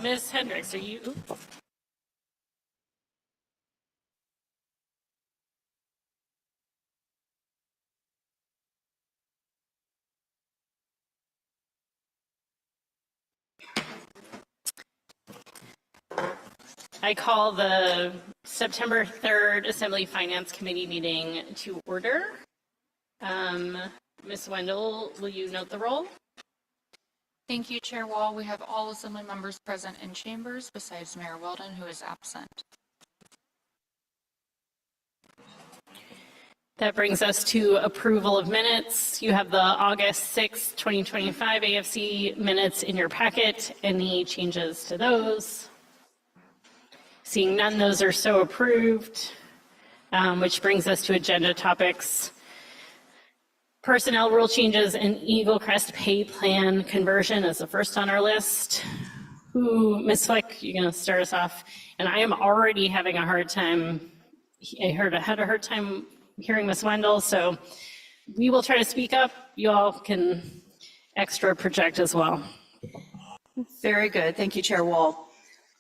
Ms. Hendricks, are you? I call the September 3rd Assembly Finance Committee meeting to order. Ms. Wendell, will you note the roll? Thank you, Chair Wall. We have all Assembly members present in chambers besides Mayor Weldon, who is absent. That brings us to approval of minutes. You have the August 6, 2025 AFC minutes in your packet. Any changes to those? Seeing none, those are so approved, which brings us to agenda topics. Personnel rule changes and Eagle Crest pay plan conversion is the first on our list. Ms. Flick, you're going to start us off. And I am already having a hard time. I had a hard time hearing Ms. Wendell, so we will try to speak up. You all can extra project as well. Very good. Thank you, Chair Wall.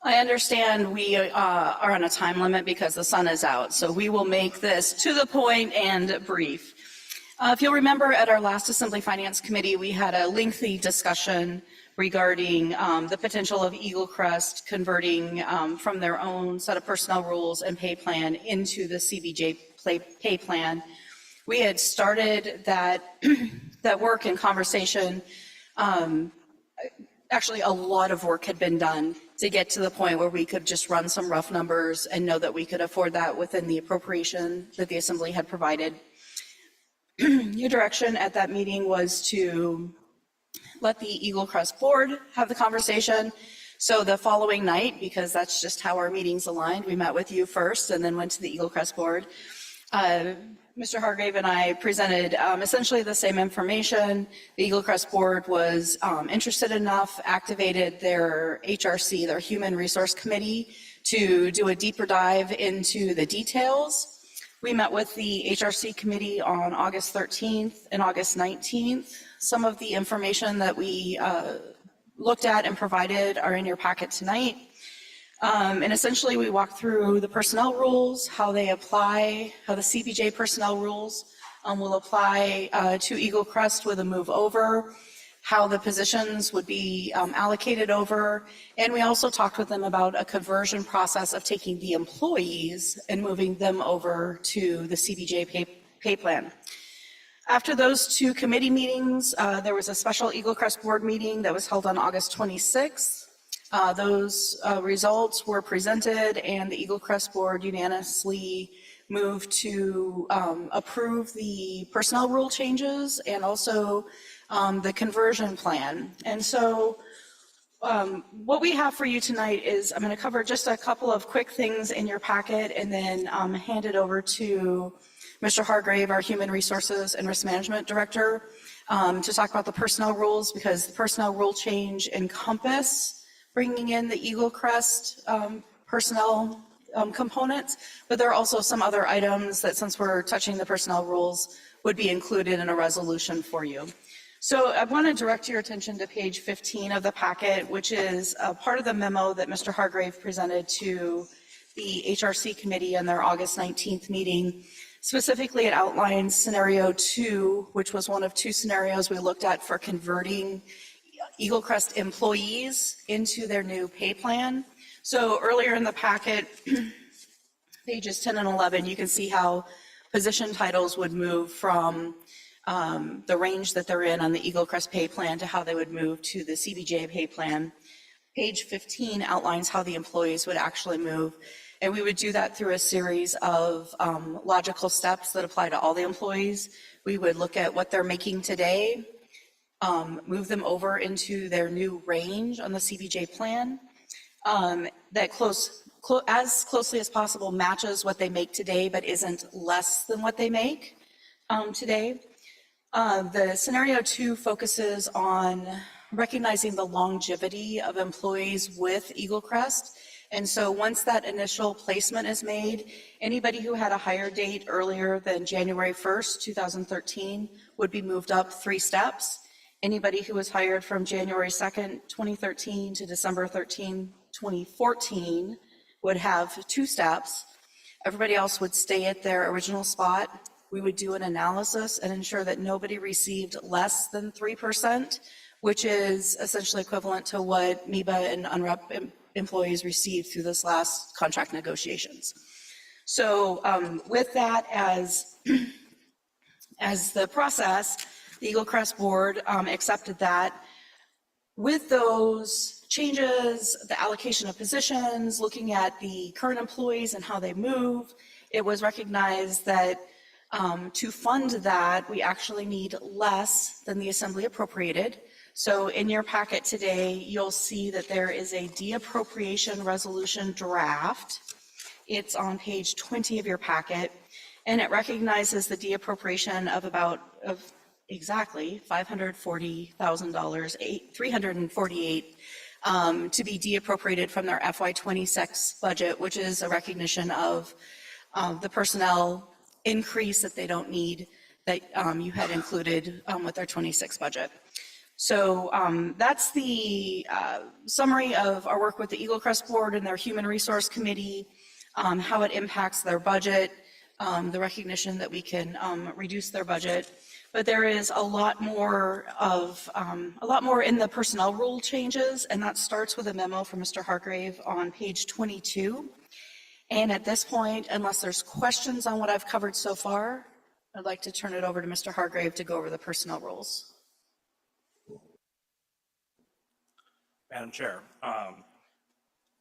I understand we are on a time limit because the sun is out, so we will make this to the point and brief. If you'll remember, at our last Assembly Finance Committee, we had a lengthy discussion regarding the potential of Eagle Crest converting from their own set of personnel rules and pay plan into the CBJ pay plan. We had started that work and conversation. Actually, a lot of work had been done to get to the point where we could just run some rough numbers and know that we could afford that within the appropriation that the Assembly had provided. Your direction at that meeting was to let the Eagle Crest board have the conversation. So the following night, because that's just how our meetings aligned, we met with you first and then went to the Eagle Crest board. Mr. Hargrave and I presented essentially the same information. The Eagle Crest board was interested enough, activated their HRC, their Human Resource Committee, to do a deeper dive into the details. We met with the HRC committee on August 13th and August 19th. Some of the information that we looked at and provided are in your packet tonight. And essentially, we walked through the personnel rules, how they apply, how the CBJ personnel rules will apply to Eagle Crest with a move over, how the positions would be allocated over, and we also talked with them about a conversion process of taking the employees and moving them over to the CBJ pay plan. After those two committee meetings, there was a special Eagle Crest board meeting that was held on August 26th. Those results were presented, and the Eagle Crest board unanimously moved to approve the personnel rule changes and also the conversion plan. And so what we have for you tonight is I'm going to cover just a couple of quick things in your packet and then hand it over to Mr. Hargrave, our Human Resources and Risk Management Director, to talk about the personnel rules, because the personnel rule change encompass bringing in the Eagle Crest personnel components, but there are also some other items that, since we're touching the personnel rules, would be included in a resolution for you. So I want to direct your attention to page 15 of the packet, which is part of the memo that Mr. Hargrave presented to the HRC committee in their August 19th meeting. Specifically, it outlines scenario 2, which was one of two scenarios we looked at for converting Eagle Crest employees into their new pay plan. So earlier in the packet, pages 10 and 11, you can see how position titles would move from the range that they're in on the Eagle Crest pay plan to how they would move to the CBJ pay plan. Page 15 outlines how the employees would actually move. And we would do that through a series of logical steps that apply to all the employees. We would look at what they're making today, move them over into their new range on the CBJ plan that as closely as possible matches what they make today, but isn't less than what they make today. The scenario 2 focuses on recognizing the longevity of employees with Eagle Crest. And so once that initial placement is made, anybody who had a hire date earlier than January 1st, 2013 would be moved up 3 steps. Anybody who was hired from January 2nd, 2013 to December 13, 2014 would have 2 steps. Everybody else would stay at their original spot. We would do an analysis and ensure that nobody received less than 3%, which is essentially equivalent to what MEBA and UNREP employees received through this last contract negotiations. So with that as the process, the Eagle Crest Board accepted that. With those changes, the allocation of positions, looking at the current employees and how they move, it was recognized that to fund that, we actually need less than the Assembly appropriated. So in your packet today, you'll see that there is a de-appropriation resolution draft. It's on page 20 of your packet, and it recognizes the de-appropriation of exactly $540,000, $348 to be de-appropriated from their FY26 budget, which is a recognition of the personnel increase that they don't need that you had included with their 26 budget. So that's the summary of our work with the Eagle Crest Board and their Human Resource Committee, how it impacts their budget, the recognition that we can reduce their budget. But there is a lot more in the personnel rule changes, and that starts with a memo from Mr. Hargrave on page 22. And at this point, unless there's questions on what I've covered so far, I'd like to turn it over to Mr. Hargrave to go over the personnel rules. Madam Chair,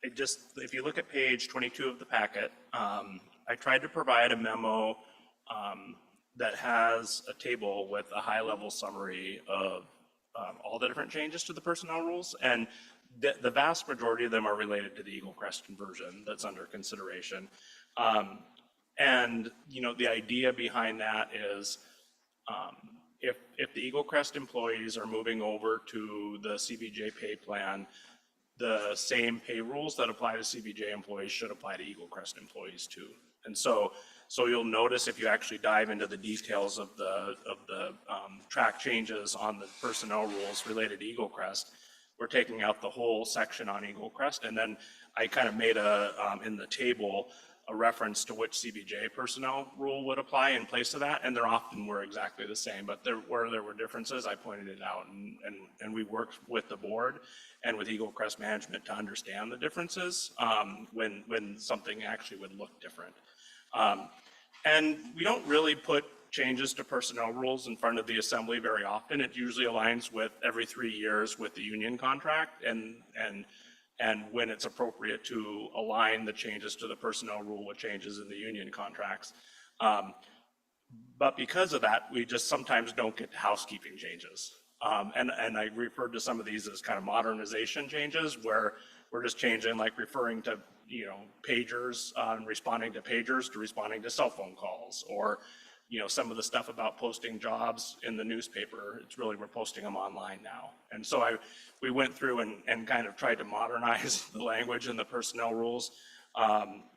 if you look at page 22 of the packet, I tried to provide a memo that has a table with a high-level summary of all the different changes to the personnel rules, and the vast majority of them are related to the Eagle Crest conversion that's under consideration. And the idea behind that is if the Eagle Crest employees are moving over to the CBJ pay plan, the same pay rules that apply to CBJ employees should apply to Eagle Crest employees too. And so you'll notice if you actually dive into the details of the track changes on the personnel rules related to Eagle Crest, we're taking out the whole section on Eagle Crest, and then I kind of made in the table a reference to which CBJ personnel rule would apply in place of that, and there often were exactly the same, but where there were differences, I pointed it out, and we worked with the board and with Eagle Crest management to understand the differences when something actually would look different. And we don't really put changes to personnel rules in front of the Assembly very often. It usually aligns with every 3 years with the union contract and when it's appropriate to align the changes to the personnel rule with changes in the union contracts. But because of that, we just sometimes don't get housekeeping changes. And I referred to some of these as kind of modernization changes where we're just changing, like referring to pagers, responding to pagers to responding to cell phone calls, or some of the stuff about posting jobs in the newspaper. It's really, we're posting them online now. And so we went through and kind of tried to modernize the language in the personnel rules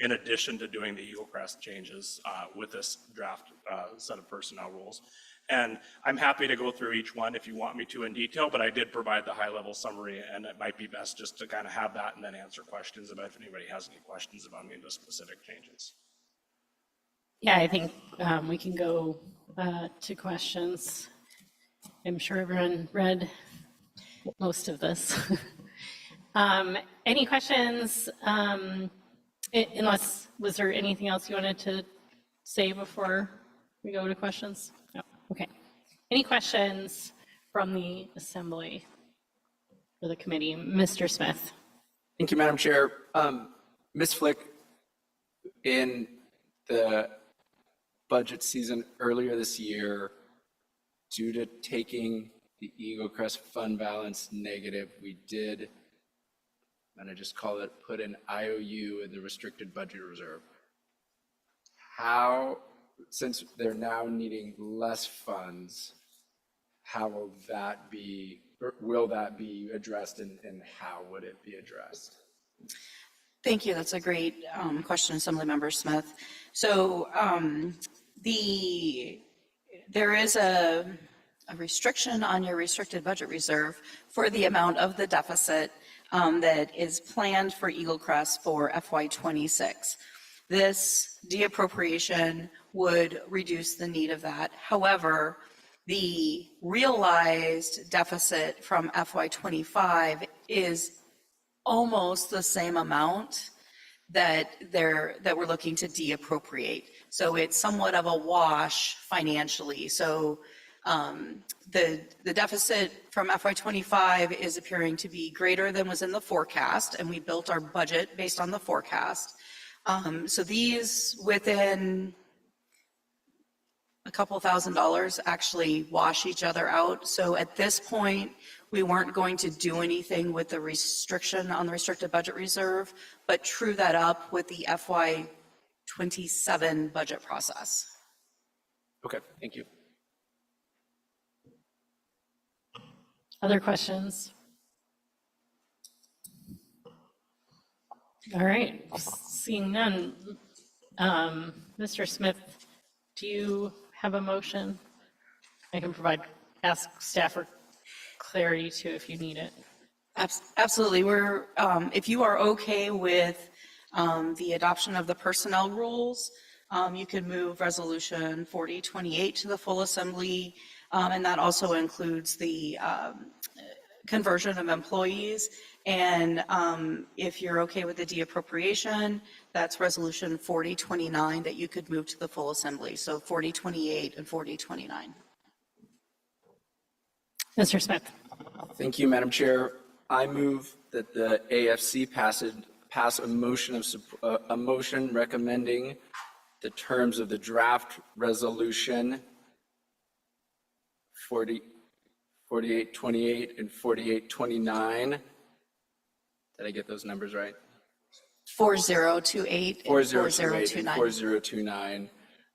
in addition to doing the Eagle Crest changes with this draft set of personnel rules. And I'm happy to go through each one if you want me to in detail, but I did provide the high-level summary, and it might be best just to kind of have that and then answer questions about if anybody has any questions about any of the specific changes. Yeah, I think we can go to questions. I'm sure everyone read most of this. Any questions? Unless, was there anything else you wanted to say before we go to questions? No. Okay. Any questions from the Assembly or the committee? Mr. Smith. Thank you, Madam Chair. Ms. Flick, in the budget season earlier this year, due to taking the Eagle Crest fund balance negative, we did, and I just call it, put an IOU in the restricted budget reserve. How, since they're now needing less funds, how will that be, or will that be addressed, and how would it be addressed? Thank you. That's a great question, Assemblymember Smith. So there is a a restriction on your restricted budget reserve for the amount of the deficit that is planned for Eagle Crest for FY '26. This deappropriation would reduce the need of that. However, the realized deficit from FY '25 is almost the same amount that we're looking to deappropriate. So it's somewhat of a wash financially. So the deficit from FY '25 is appearing to be greater than was in the forecast, and we built our budget based on the forecast. So these within a couple $1,000s actually wash each other out. So at this point, we weren't going to do anything with the restriction on the restricted budget reserve, but true that up with the FY '27 budget process. Okay, thank you. Other questions? All right, seeing none. Mr. Smith, do you have a motion? I can ask staff for clarity too if you need it. Absolutely. If you are okay with the adoption of the personnel rules, you could move Resolution 4028 to the full assembly, and that also includes the conversion of employees. And if you're okay with the deappropriation, that's Resolution 4029 that you could move to the full assembly. So 4028 and 4029. Mr. Smith, Thank you, Madam Chair. I move that the AFC pass a motion recommending the terms of the draft resolution 4828 and 4829. Did I get those numbers right? 4028 and 4028 and 4029.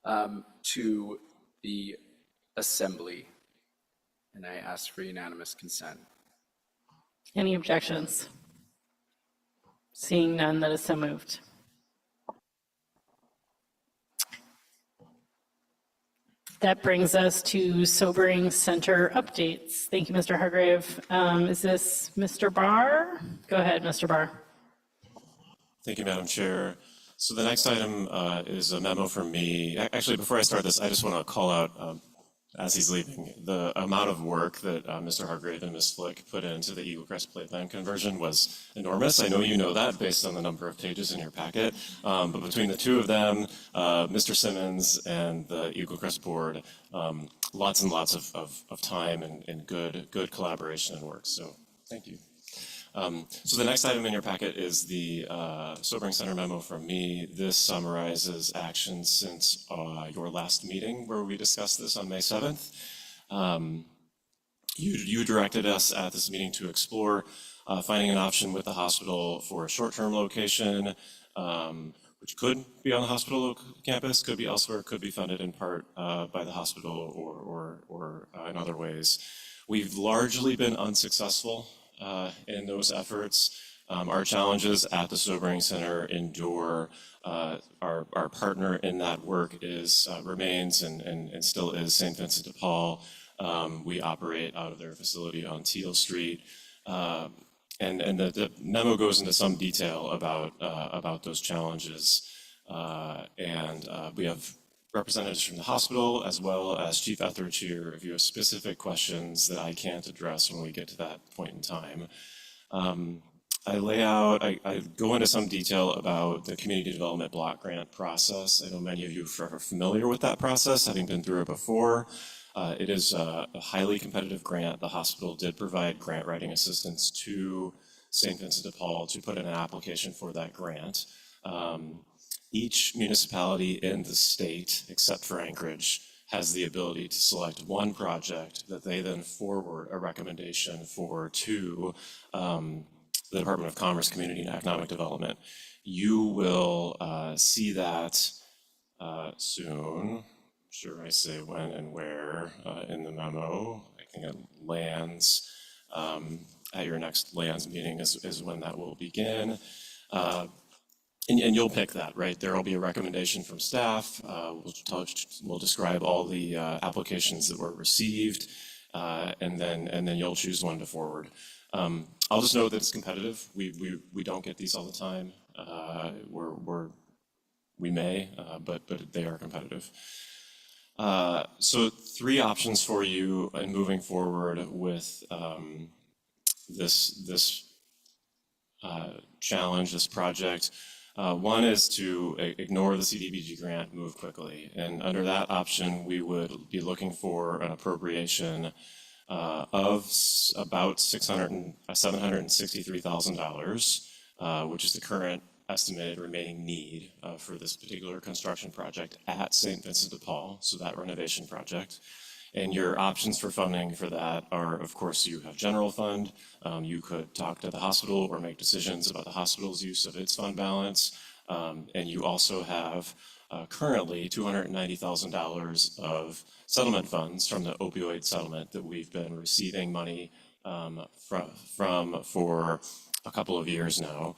4029 to the assembly. And I ask for unanimous consent. any objections? Seeing none, that is so moved. That brings us to Sobering Center updates. Thank you, Mr. Hargrave. Is this Mr. Barr? Go ahead, Mr. Barr. Thank you, Madam Chair. So the next item is a memo from me. Actually, before I start this, I just want to call out, as he's leaving, the amount of work that Mr. Hargrave and Ms. Flick put into the Eagle Crest playpen conversion was enormous. I know you know that based on the number of pages in your packet, but between the two of them, Mr. Simmons and the Eagle Crest board, lots and lots of time and good collaboration and work. So thank you. So the next item in your packet is the Sobering Center memo from me. This summarizes actions since your last meeting where we discussed this on May 7th. You directed us at this meeting to explore finding an option with the hospital for a short-term location, which could be on the hospital campus, could be elsewhere, could be funded in part by the hospital or in other ways. We've largely been unsuccessful in those efforts. Our challenges at the Sobering Center endure. Our partner in that work remains and still is St. Vincent de Paul. We operate out of their facility on Teal Street. And the memo goes into some detail about those challenges. And we have representatives from the hospital as well as Chief Etheridge here if you have specific questions that I can't address when we get to that point in time. I go into some detail about the community development block grant process. I know many of you are familiar with that process, having been through it before. It is a highly competitive grant. The hospital did provide grant writing assistance to St. Vincent de Paul to put in an application for that grant. Each municipality in the state, except for Anchorage, has the ability to select one project that they then forward a recommendation for to the Department of Commerce, Community and Economic Development. You will see that soon. I'm sure I say when and where in the memo. I think it lands at your next lands meeting is when that will begin. And you'll pick that, right? There will be a recommendation from staff. We'll describe all the applications that were received. and then you'll choose one to forward. I'll just note that it's competitive. We don't get these all the time. We may, but they are competitive. So 3 options for you in moving forward with this challenge, this project. One is to ignore the CDBG grant, move quickly. And under that option, we would be looking for an appropriation of about $763,000, which is the current estimated remaining need for this particular construction project at St. Vincent de Paul, so that renovation project. And your options for funding for that are, of course, you have general fund. You could talk to the hospital or make decisions about the hospital's use of its fund balance. And you also have currently $290,000 of settlement funds from the opioid settlement that we've been receiving money from for a couple of years now.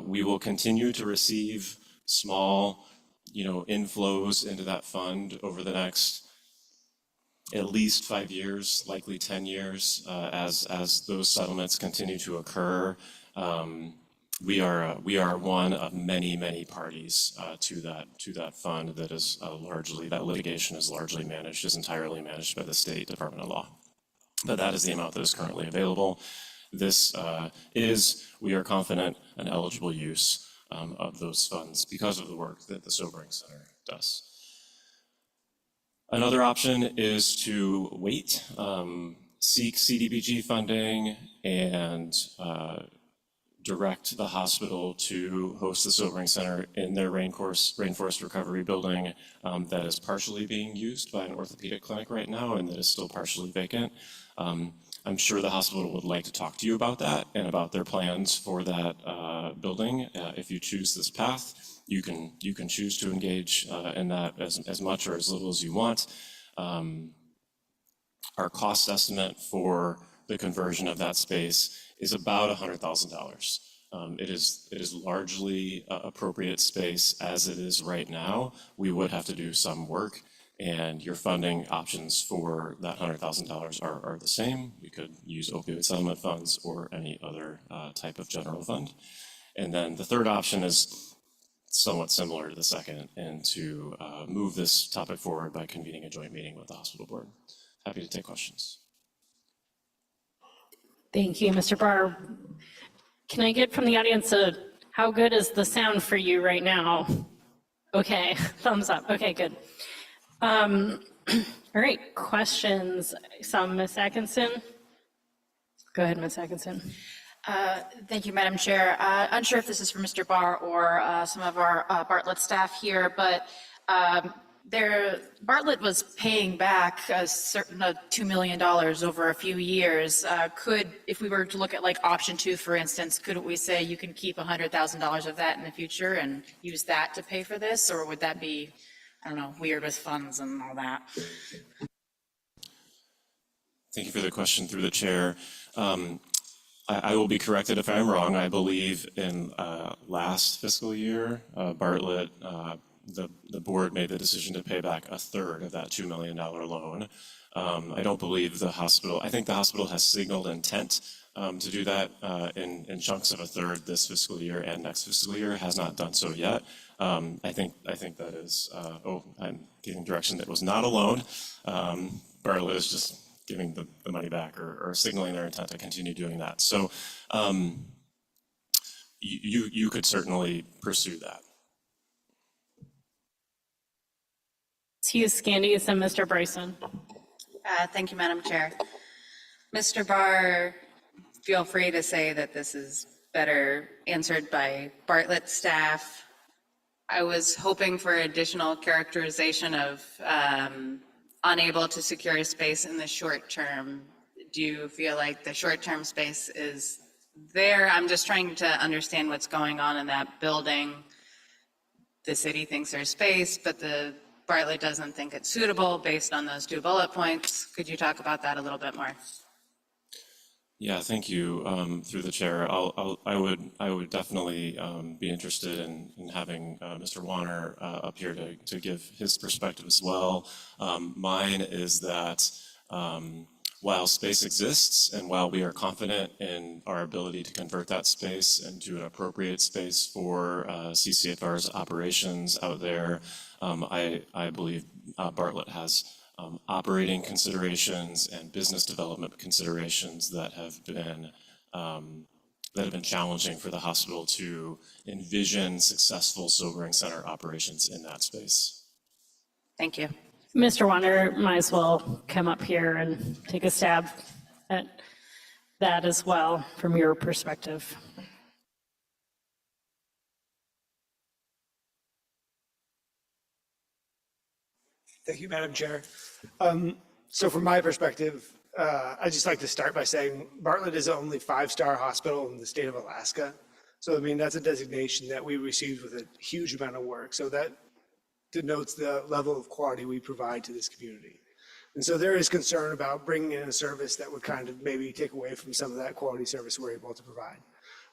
We will continue to receive small, inflows into that fund over the next at least 5 years, likely 10 years, as those settlements continue to occur. We are one of many parties to that fund that is that litigation is entirely managed by the State Department of Law. But that is the amount that is currently available. This we are confident, an eligible use of those funds because of the work that the Sobering Center does. Another option is to wait, seek CDBG funding, and direct the hospital to host the Sobering Center in their rainforest recovery building that is partially being used by an orthopedic clinic right now and that is still partially vacant. I'm sure the hospital would like to talk to you about that and about their plans for that building. If you choose this path, you can choose to engage in that as much or as little as you want. Our cost estimate for the conversion of that space is about $100,000. It is largely appropriate space as it is right now. We would have to do some work, and your funding options for that $100,000 are the same. We could use opioid settlement funds or any other type of general fund. And then the third option is somewhat similar to the second, and to move this topic forward by convening a joint meeting with the hospital board. Happy to take questions. Thank you, Mr. Barr. Can I get from the audience how good is the sound for you right now? Okay, thumbs up. Okay, good. All right, questions. Some, Ms. Atkinson. Go ahead, Ms. Atkinson. Thank you, Madam Chair. Unsure if this is for Mr. Barr or some of our Bartlett staff here, but Bartlett was paying back a certain $2 million over a few years. If we were to look at like option 2, for instance, couldn't we say you can keep $100,000 of that in the future and use that to pay for this? Or would that be, I don't know, weird with funds and all that? Thank you for the question through the chair. I will be corrected if I'm wrong. I believe in last fiscal year, Bartlett, the board made the decision to pay back a third of that $2 million loan. I don't believe I think the hospital has signaled intent to do that in chunks of a third this fiscal year and next fiscal year, has not done so yet. I think that is, I'm giving direction that was not a loan. Bartlett is just giving the money back or signaling their intent to continue doing that. So you could certainly pursue that. Hugh Scandies and Mr. Bryson. Thank you, Madam Chair. Mr. Barr, feel free to say that this is better answered by Bartlett staff. I was hoping for additional characterization of unable to secure a space in the short term. Do you feel like the short-term space is there? I'm just trying to understand what's going on in that building. The city thinks there's space, but the Bartlett doesn't think it's suitable based on those 2 bullet points. Could you talk about that a little bit more? Yeah, thank you. Through the chair, I would definitely be interested in having Mr. Warner up here to give his perspective as well. Mine is that while space exists and while we are confident in our ability to convert that space into an appropriate space for CCFR's operations out there, I believe Bartlett has operating considerations and business development considerations that have been challenging for the hospital to envision successful sobering center operations in that space. Thank you. Mr. Warner might as well come up here and take a stab at that as well from your perspective. Thank you, Madam Chair. So from my perspective, I'd just like to start by saying Bartlett is the only five-star hospital in the state of Alaska. So, I mean, that's a designation that we received with a huge amount of work. So that denotes the level of quality we provide to this community. And so there is concern about bringing in a service that would kind of maybe take away from some of that quality service we're able to provide.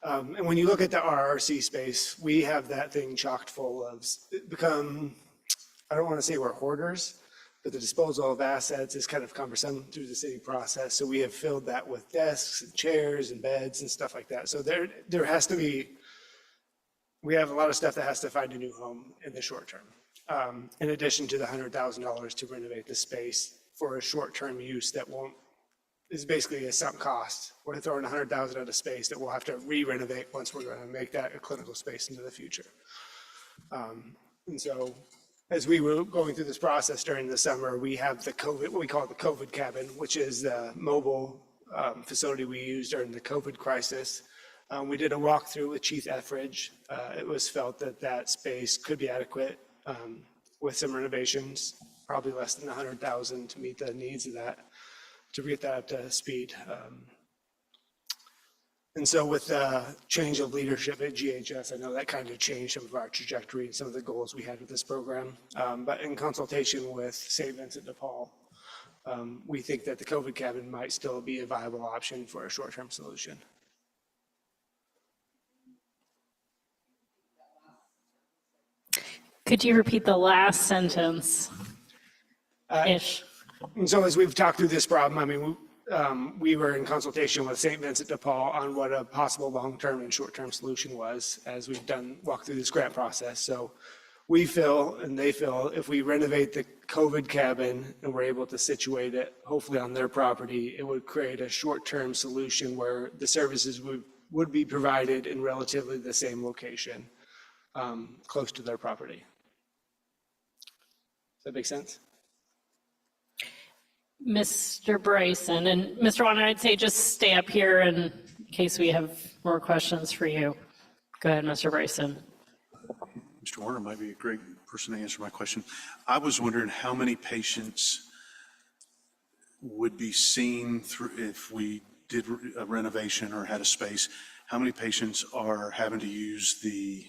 And when you look at the RRC space, we have that thing chocked full of become, I don't want to say we're hoarders, but the disposal of assets is kind of cumbersome through the city process. So we have filled that with desks and chairs and beds and stuff like that. So there has to be, we have a lot of stuff that has to find a new home in the short term. In addition to the $100,000 to renovate the space for a short-term use that is basically a sunk cost. We're throwing $100,000 at a space that we'll have to re-renovate once we're going to make that a clinical space into the future. And so as we were going through this process during the summer, we have the COVID, what we call the COVID cabin, which is the mobile facility we used during the COVID crisis. We did a walkthrough with Chief Etheridge. It was felt that that space could be adequate with some renovations, probably less than $100,000 to meet the needs of that, to get that up to speed. And so with the change of leadership at GHS, I know that kind of changed some of our trajectory and some of the goals we had with this program. But in consultation with St. Vincent de Paul, we think that the COVID cabin might still be a viable option for a short-term solution. Could you repeat the last sentence? Ish. And so as we've talked through this problem, I mean, we were in consultation with St. Vincent de Paul on what a possible long-term and short-term solution was as we've walked through this grant process. So we feel, and they feel, if we renovate the COVID cabin and we're able to situate it, hopefully on their property, it would create a short-term solution where the services would be provided in relatively the same location, close to their property. Does that make sense? Mr. Bryson, and Mr. Warner, I'd say just stay up here in case we have more questions for you. Go ahead, Mr. Bryson. Mr. Warner might be a great person to answer my question. I was wondering how many patients would be seen through if we did a renovation or had a space. How many patients are having to use the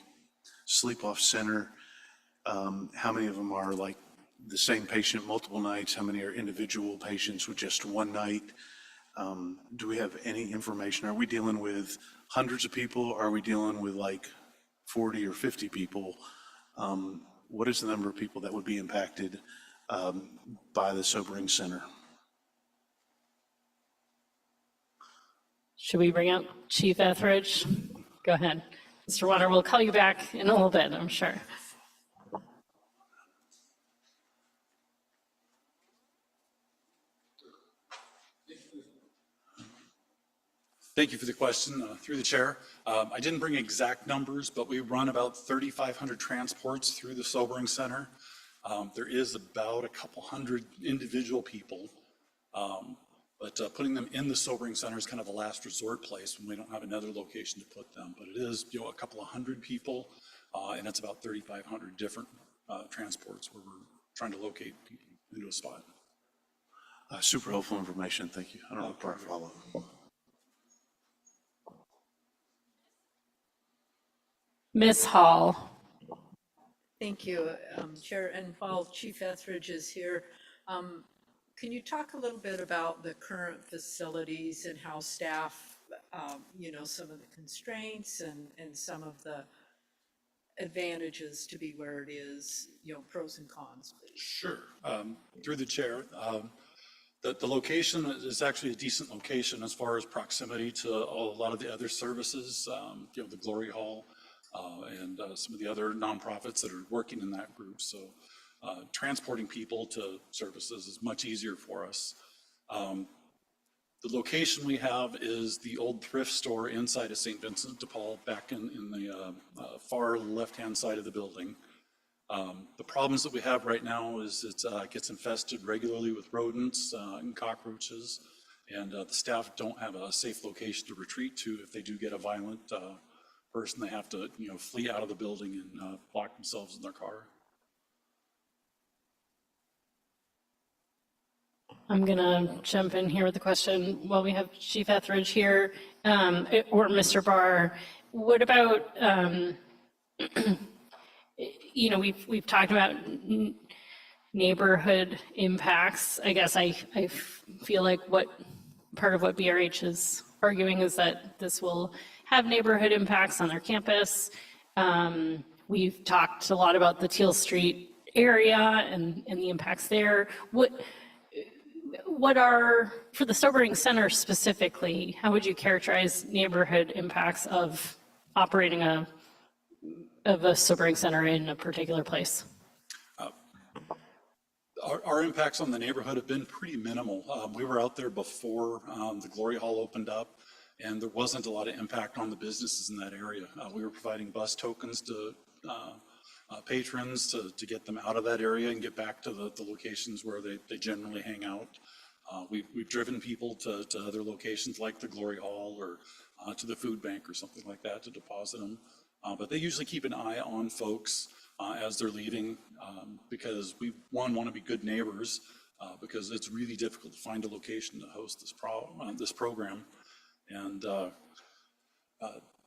sleep-off center? How many of them are like the same patient multiple nights? How many are individual patients with just one night? Do we have any information? Are we dealing with hundreds of people? Are we dealing with like 40 or 50 people? What is the number of people that would be impacted by the sobering center? Should we bring up Chief Etheridge? Go ahead. Mr. Warner, we'll call you back in a little bit, I'm sure. Thank you for the question, through the chair. I didn't bring exact numbers, but we run about 3,500 transports through the sobering center. There is about a couple hundred individual people, but putting them in the sobering center is kind of a last resort place when we don't have another location to put them. But it is, a couple of hundred people, and it's about 3,500 different transports where we're trying to locate people into a spot. Super helpful information. Thank you. I don't know if I follow. Ms. Hall. Thank you, Chair. And while Chief Etheridge is here, can you talk a little bit about the current facilities and how staff, some of the constraints and some of the advantages to be where it is, pros and cons, please? Sure. Through the chair, The location is actually a decent location as far as proximity to a lot of the other services, the Glory Hall, and some of the other nonprofits that are working in that group. So transporting people to services is much easier for us. The location we have is the old thrift store inside of St. Vincent de Paul, back in the far left-hand side of the building. The problems that we have right now is it gets infested regularly with rodents and cockroaches, and the staff don't have a safe location to retreat to if they do get a violent person. They have to, flee out of the building and lock themselves in their car. I'm going to jump in here with a question while we have Chief Etheridge here, or Mr. Barr. What about, we've talked about neighborhood impacts. I guess I feel like part of what BRH is arguing is that this will have neighborhood impacts on their campus. We've talked a lot about the Teal Street area and the impacts there. What are, for the sobering center specifically, how would you characterize neighborhood impacts of operating a sobering center in a particular place? Our impacts on the neighborhood have been pretty minimal. We were out there before the Glory Hall opened up, and there wasn't a lot of impact on the businesses in that area. We were providing bus tokens to patrons to get them out of that area and get back to the locations where they generally hang out. We've driven people to other locations like the Glory Hall or to the food bank or something like that to deposit them. But they usually keep an eye on folks as they're leaving because we, want to be good neighbors because it's really difficult to find a location to host this program. And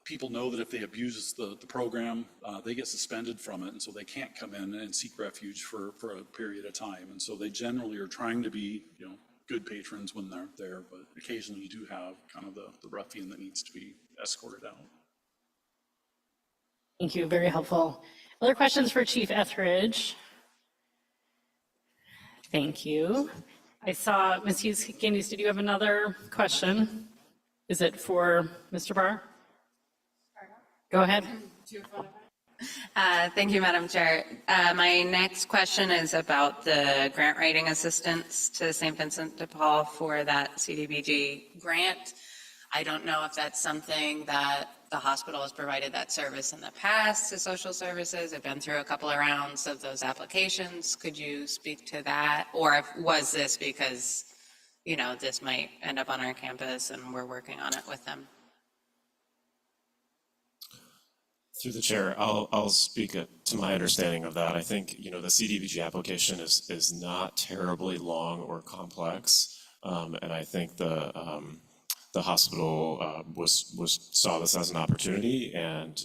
people know that if they abuse the program, they get suspended from it, and so they can't come in and seek refuge for a period of time. And so they generally are trying to be, good patrons when they're there, but occasionally you do have kind of the ruffian that needs to be escorted out. Thank you, very helpful. Other questions for Chief Etheridge? Thank you. I saw, Ms. Hughes-Candies, did you have another question? Is it for Mr. Barr? Go ahead. Thank you, Madam Chair. My next question is about the grant writing assistance to St. Vincent de Paul for that CDBG grant. I don't know if that's something that the hospital has provided that service in the past to social services. I've been through a couple of rounds of those applications. Could you speak to that? Or was this because, this might end up on our campus and we're working on it with them? Through the chair, I'll speak to my understanding of that. I think, the CDBG application is not terribly long or complex. And I think the hospital saw this as an opportunity and,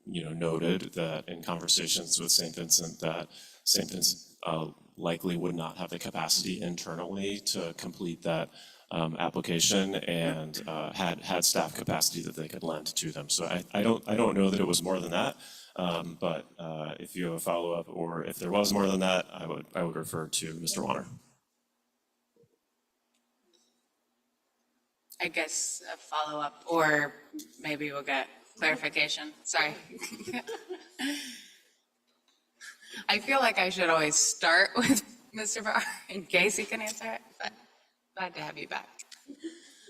noted that in conversations with St. Vincent that St. Vincent likely would not have the capacity internally to complete that application and had staff capacity that they could lend to them. So I don't know that it was more than that, but if you have a follow-up or if there was more than that, I would refer to Mr. Warner. I guess a follow-up, or maybe we'll get clarification. Sorry. I feel like I should always start with Mr. Barr in case he can answer it, but glad to have you back.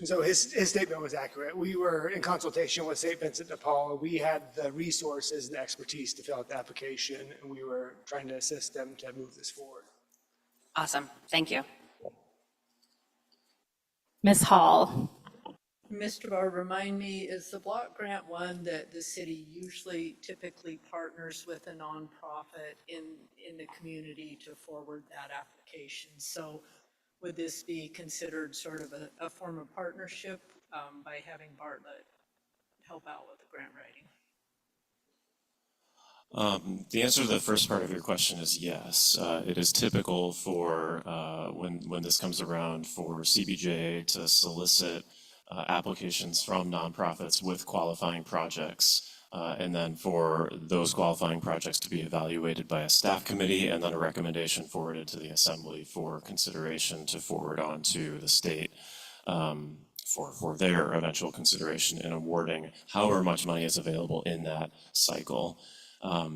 And so his statement was accurate. We were in consultation with St. Vincent de Paul. We had the resources and expertise to fill out the application, and we were trying to assist them to move this forward. Awesome. Thank you. Ms. Hall. Mr. Barr, remind me, is the block grant one that the city typically partners with a nonprofit in the community to forward that application? So would this be considered sort of a form of partnership by having Bartlett help out with the grant writing? The answer to the first part of your question is yes. It is typical for when this comes around for CBJ to solicit applications from nonprofits with qualifying projects And then for those qualifying projects to be evaluated by a staff committee and then a recommendation forwarded to the assembly for consideration to forward on to the state for their eventual consideration in awarding however much money is available in that cycle. I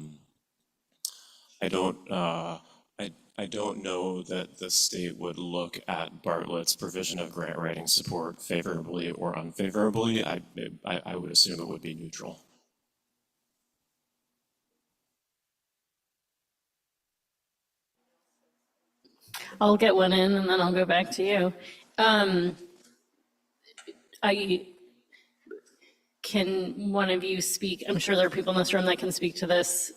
don't know that the state would look at Bartlett's provision of grant writing support favorably or unfavorably. I would assume it would be neutral. I'll get one in and then I'll go back to you. Can one of you speak? I'm sure there are people in this room that can speak to this.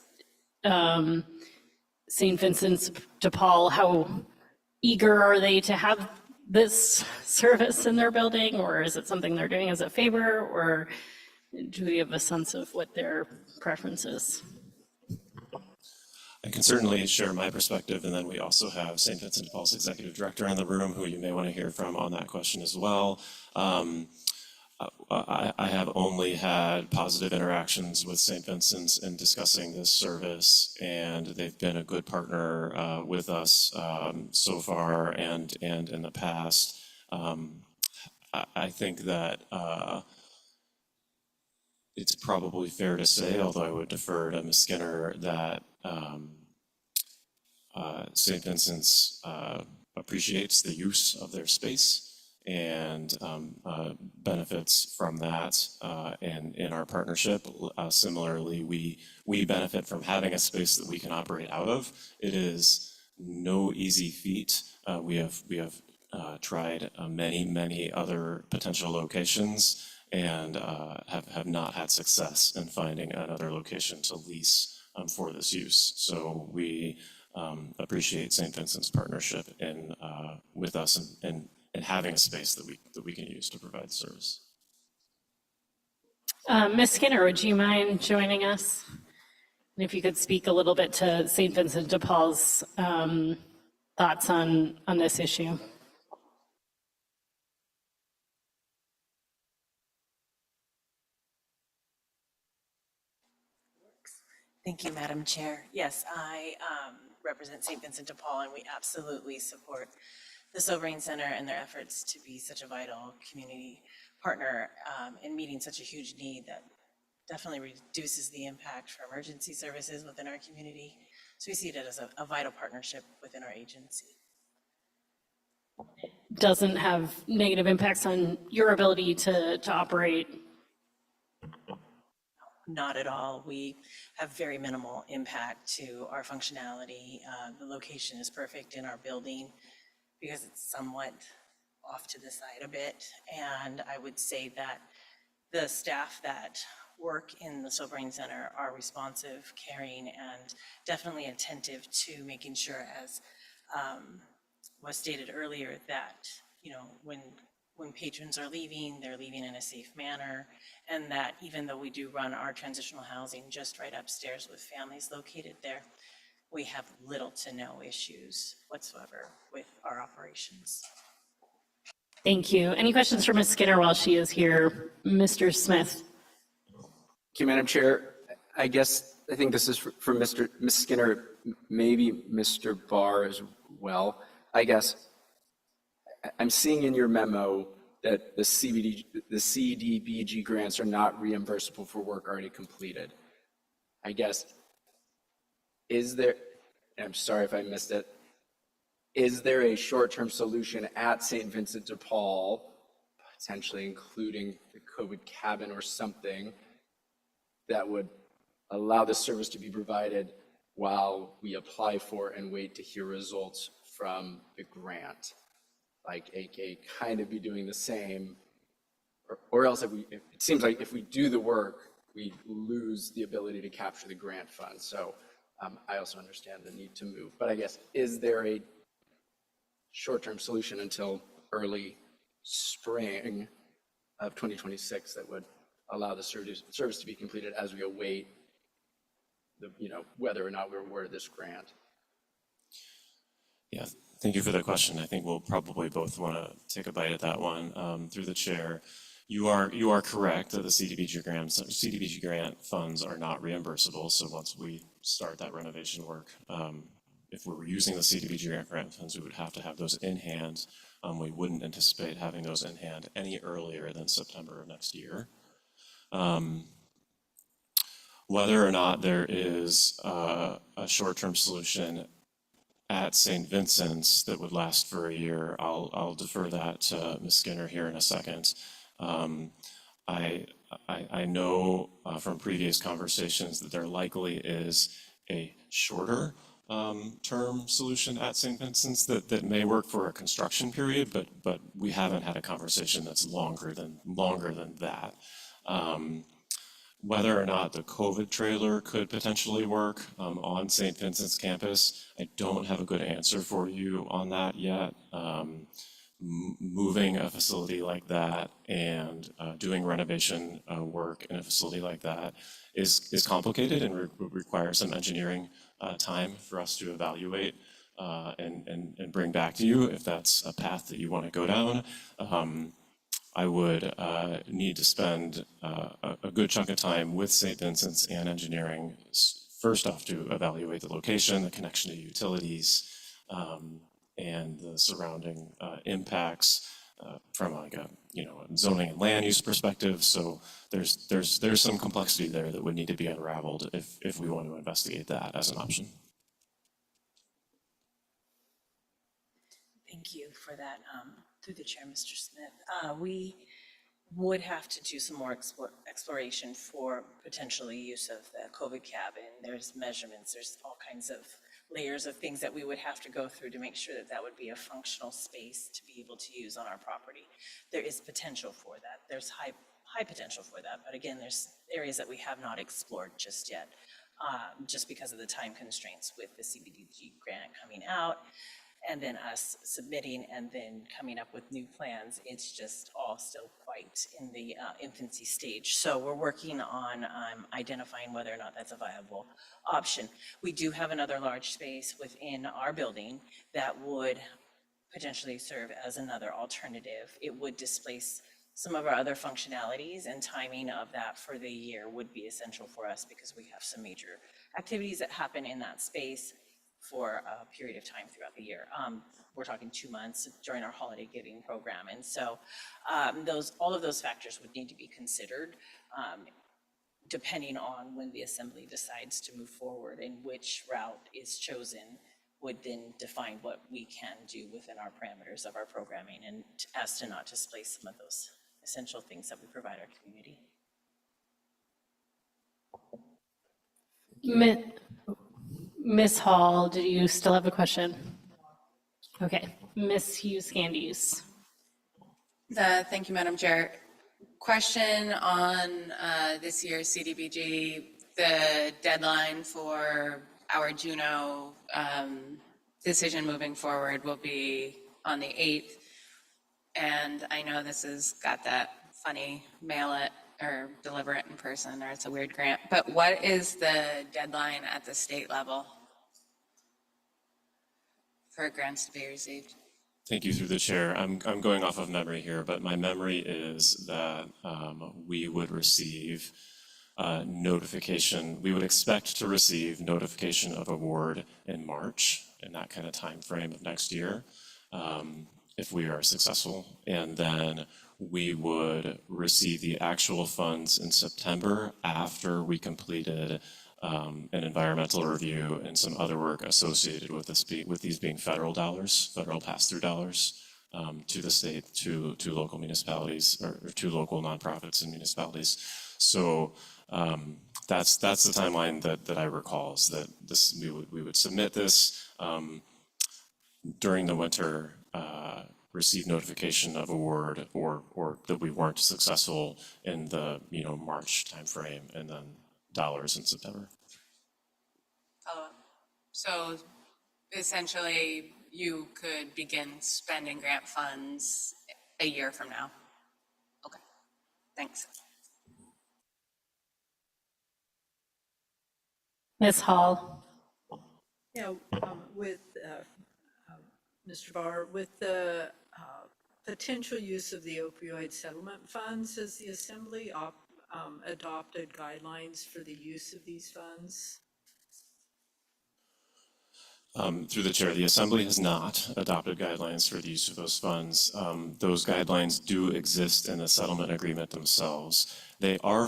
St. Vincent's de Paul, how eager are they to have this service in their building? Or is it something they're doing as a favor? Or do we have a sense of what their preference is? I can certainly share my perspective, and then we also have St. Vincent de Paul's executive director in the room who you may want to hear from on that question as well. I have only had positive interactions with St. Vincent's in discussing this service, and they've been a good partner with us so far and in the past. I think that it's probably fair to say, although I would defer to Ms. Skinner, that St. Vincent's appreciates the use of their space and benefits from that in our partnership. Similarly, we benefit from having a space that we can operate out of. It is no easy feat. We have tried many other potential locations and have not had success in finding another location to lease for this use. So we appreciate St. Vincent's partnership with us and having a space that we can use to provide service. Ms. Skinner, would you mind joining us? And if you could speak a little bit to St. Vincent de Paul's thoughts on this issue. Thank you, Madam Chair. Yes, I represent St. Vincent de Paul, and we absolutely support the Sobering Center and their efforts to be such a vital community partner in meeting such a huge need that definitely reduces the impact for emergency services within our community. So we see it as a vital partnership within our agency. Doesn't have negative impacts on your ability to operate? Not at all. We have very minimal impact to our functionality. The location is perfect in our building because it's somewhat off to the side a bit. And I would say that the staff that work in the Sobering Center are responsive, caring, and definitely attentive to making sure, as was stated earlier, that, you know, when patrons are leaving, they're leaving in a safe manner, and that even though we do run our transitional housing just right upstairs with families located there, we have little to no issues whatsoever with our operations. Thank you. Any questions for Ms. Skinner while she is here? Mr. Smith? Thank you, Madam Chair. I think this is for Ms. Skinner, maybe Mr. Barr as well. I guess I'm seeing in your memo that the CDBG grants are not reimbursable for work already completed. I guess, is there, and I'm sorry if I missed it, is there a short-term solution at St. Vincent de Paul, potentially including the COVID cabin or something, that would allow this service to be provided while we apply for and wait to hear results from the grant? Like AK kind of be doing the same, or else it seems like if we do the work, we lose the ability to capture the grant funds. So I also understand the need to move, but I guess, is there a short-term solution until early spring of 2026 that would allow the service to be completed as we await the, whether or not we're awarded this grant? Yeah, thank you for the question. I think we'll probably both want to take a bite at that one through the chair. You are correct that the CDBG grant funds are not reimbursable. So once we start that renovation work, if we were using the CDBG grant funds, we would have to have those in hand. We wouldn't anticipate having those in hand any earlier than September of next year. Whether or not there is a short-term solution at St. Vincent's that would last for a year, I'll defer that to Ms. Skinner here in a second. I know from previous conversations that there likely is a shorter term solution at St. Vincent's that may work for a construction period, but we haven't had a conversation that's longer than that. Whether or not the COVID trailer could potentially work on St. Vincent's campus, I don't have a good answer for you on that yet. Moving a facility like that and doing renovation work in a facility like that is complicated and would require some engineering time for us to evaluate and bring back to you if that's a path that you want to go down. I would need to spend a good chunk of time with St. Vincent's and engineering, first off to evaluate the location, the connection to utilities, and the surrounding impacts from like a zoning and land use perspective. So there's some complexity there that would need to be unraveled if we want to investigate that as an option. Thank you for that, through the chair, Mr. Smith. We would have to do some more exploration for potentially use of the COVID cabin. There's measurements, there's all kinds of layers of things that we would have to go through to make sure that that would be a functional space to be able to use on our property. There is potential for that. There's high potential for that. But again, there's areas that we have not explored just yet, just because of the time constraints with the CDBG grant coming out and then us submitting and then coming up with new plans. It's just all still quite in the infancy stage. So we're working on identifying whether or not that's a viable option. We do have another large space within our building that would potentially serve as another alternative. It would displace some of our other functionalities, and timing of that for the year would be essential for us because we have some major activities that happen in that space for a period of time throughout the year. We're talking 2 months during our holiday giving program. And so all of those factors would need to be considered depending on when the assembly decides to move forward, and which route is chosen would then define what we can do within our parameters of our programming, and as to not displace some of those essential things that we provide our community. Ms. Hall, do you still have a question? Okay, Ms. Hughes-Candies. Thank you, Madam Chair. Question on this year's CDBG, the deadline for our Juneau decision moving forward will be on the 8th. And I know this has got that funny mail it or deliver it in person, or it's a weird grant, but what is the deadline at the state level for grants to be received? Thank you, through the chair. I'm going off of memory here, but my memory is that we would receive notification. We would expect to receive notification of award in March, in that kind of time frame of next year, if we are successful. And then we would receive the actual funds in September after we completed an environmental review and some other work associated with these being federal dollars, federal pass-through dollars to the state, to local municipalities, or to local nonprofits and municipalities. So that's the timeline that I recall, is that we would submit this during the winter, receive notification of award, or that we weren't successful in the March timeframe, and then dollars in September. So essentially, you could begin spending grant funds a year from now. Okay, thanks. Ms. Hall. Yeah, with Mr. Barr, with the potential use of the opioid settlement funds, has the Assembly adopted guidelines for the use of these funds? Through the chair, the Assembly has not adopted guidelines for the use of those funds. Those guidelines do exist in the settlement agreement themselves. They are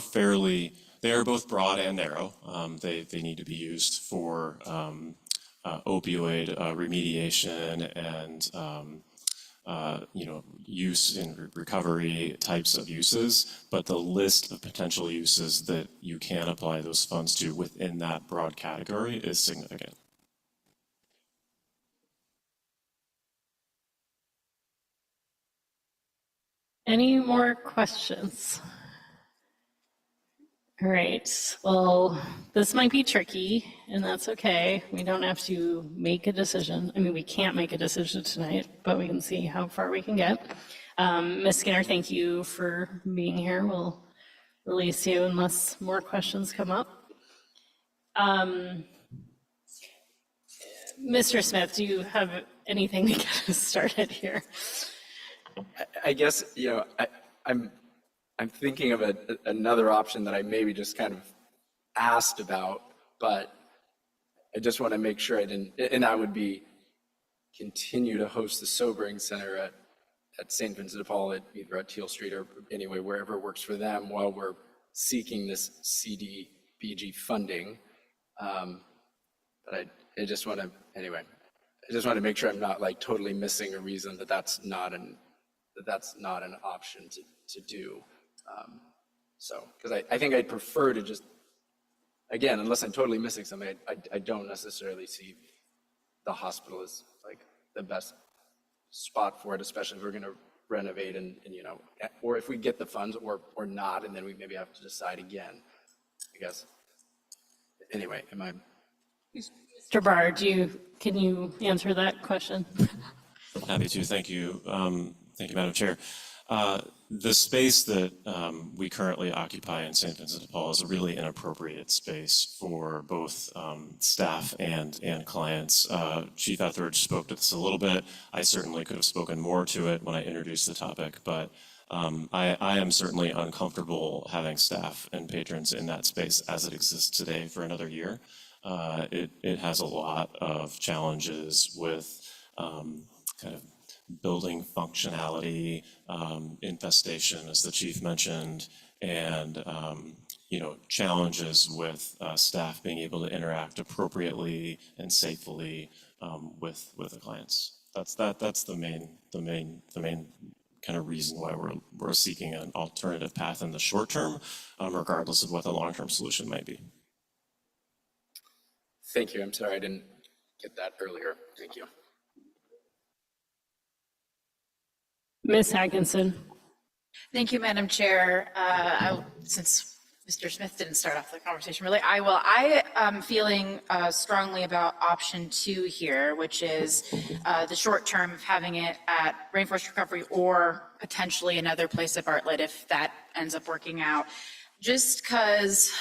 both broad and narrow. They need to be used for opioid remediation and use in recovery types of uses, but the list of potential uses that you can apply those funds to within that broad category is significant. Any more questions? All right, well, this might be tricky, and that's okay. We don't have to make a decision. I mean, we can't make a decision tonight, but we can see how far we can get. Ms. Skinner, thank you for being here. We'll release you unless more questions come up. Mr. Smith, do you have anything to get us started here? I guess, I'm thinking of another option that I maybe just kind of asked about, but I just want to make sure I didn't, and that would be continue to host the Sobering Center at St. Vincent de Paul, either at Teal Street or anyway, wherever works for them, while we're seeking this CDBG funding. But I just want to, anyway, I just want to make sure I'm not like totally missing a reason that that's not an option to do. Because I think I'd prefer to just, again, unless I'm totally missing something, I don't necessarily see the hospital as like the best spot for it, especially if we're going to renovate and or if we get the funds or not, and then we maybe have to decide again, I guess. Anyway, Mr. Barr, can you answer that question? Happy to, thank you. Thank you, Madam Chair. The space that we currently occupy in St. Vincent de Paul is a really inappropriate space for both staff and clients. Chief Etheridge spoke to this a little bit. I certainly could have spoken more to it when I introduced the topic, but I am certainly uncomfortable having staff and patrons in that space as it exists today for another year. It has a lot of challenges with kind of building functionality, infestation, as the chief mentioned, and challenges with staff being able to interact appropriately and safely with the clients. That's the main kind of reason why we're seeking an alternative path in the short term, regardless of what the long-term solution might be. Thank you. I'm sorry I didn't get that earlier. Thank you. Ms. Atkinson. Thank you, Madam Chair. Since Mr. Smith didn't start off the conversation, really, I will. I am feeling strongly about option 2 here, which is the short term of having it at Rainforest Recovery or potentially another place at Bartlett if that ends up working out. Just because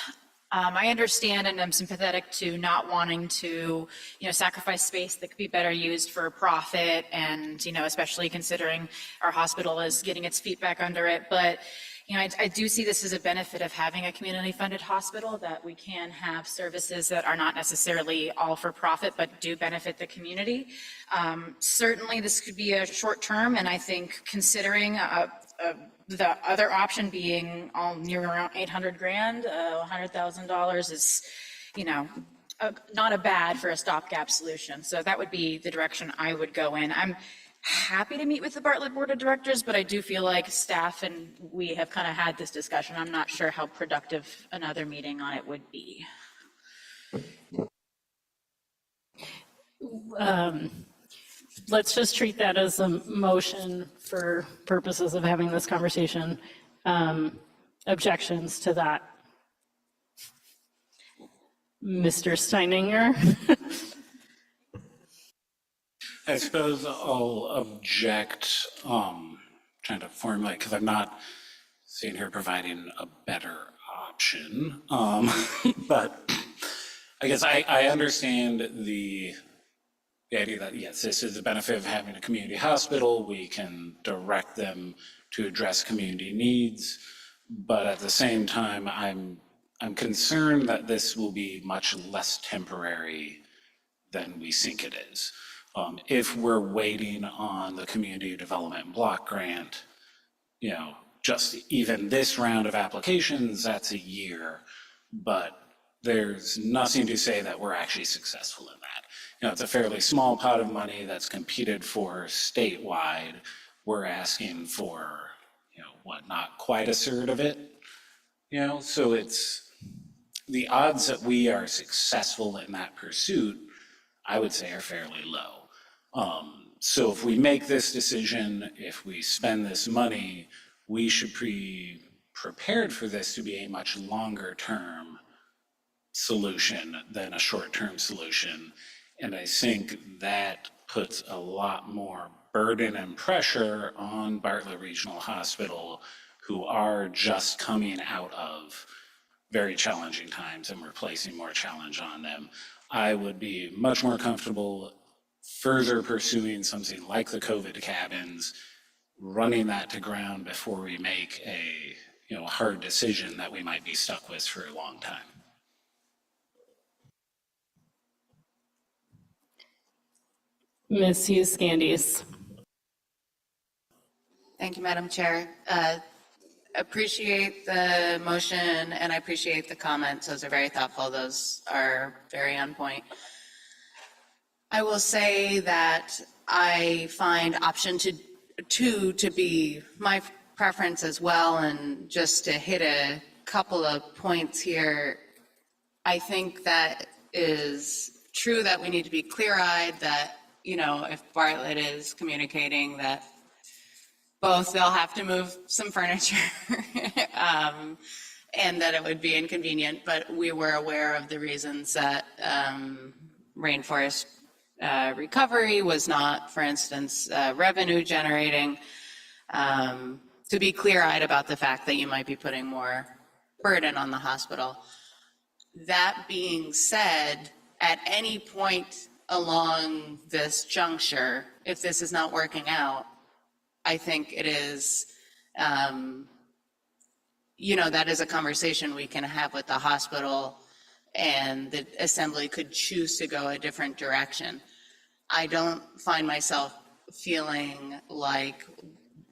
I understand and I'm sympathetic to not wanting to, sacrifice space that could be better used for profit and, especially considering our hospital is getting its feet back under it. But, I do see this as a benefit of having a community-funded hospital, that we can have services that are not necessarily all for profit, but do benefit the community. Certainly, this could be a short term, and I think considering the other option being all near around $800,000, $100,000 is, not a bad for a stopgap solution. So that would be the direction I would go in. I'm happy to meet with the Bartlett Board of Directors, but I do feel like staff and we have kind of had this discussion. I'm not sure how productive another meeting on it would be. Let's just treat that as a motion for purposes of having this conversation. Objections to that? Mr. Steininger? I suppose I'll object, trying to formulate, because I'm not sitting here providing a better option. But I guess I understand the the idea that, yes, this is the benefit of having a community hospital. We can direct them to address community needs. But at the same time, I'm concerned that this will be much less temporary than we think it is. If we're waiting on the community development block grant, you know, just even this round of applications, that's a year. But there's nothing to say that we're actually successful in that. You know, it's a fairly small pot of money that's competed for statewide. We're asking for, you know, what, not quite a third of it? You know, so it's, the odds that we are successful in that pursuit, I would say, are fairly low. So if we make this decision, if we spend this money, we should be prepared for this to be a much longer term solution than a short-term solution. And I think that puts a lot more burden and pressure on Bartlett Regional Hospital, who are just coming out of very challenging times, and we're placing more challenge on them. I would be much more comfortable further pursuing something like the COVID cabins, running that to ground before we make a, you know, hard decision that we might be stuck with for a long time. Ms. Hughes Candies. Thank you, Madam Chair. Appreciate the motion and I appreciate the comments. Those are very thoughtful. Those are very on point. I will say that I find option two to be my preference as well. And just to hit a couple of points here, I think that is true that we need to be clear-eyed that, you know, if Bartlett is communicating that both they'll have to move some furniture and that it would be inconvenient, but we were aware of the reasons that rainforest recovery was not, for instance, revenue generating. To be clear-eyed about the fact that you might be putting more burden on the hospital. That being said, at any point along this juncture, if this is not working out, I think it is, you know, that is a conversation we can have with the hospital, and the assembly could choose to go a different direction. I don't find myself feeling like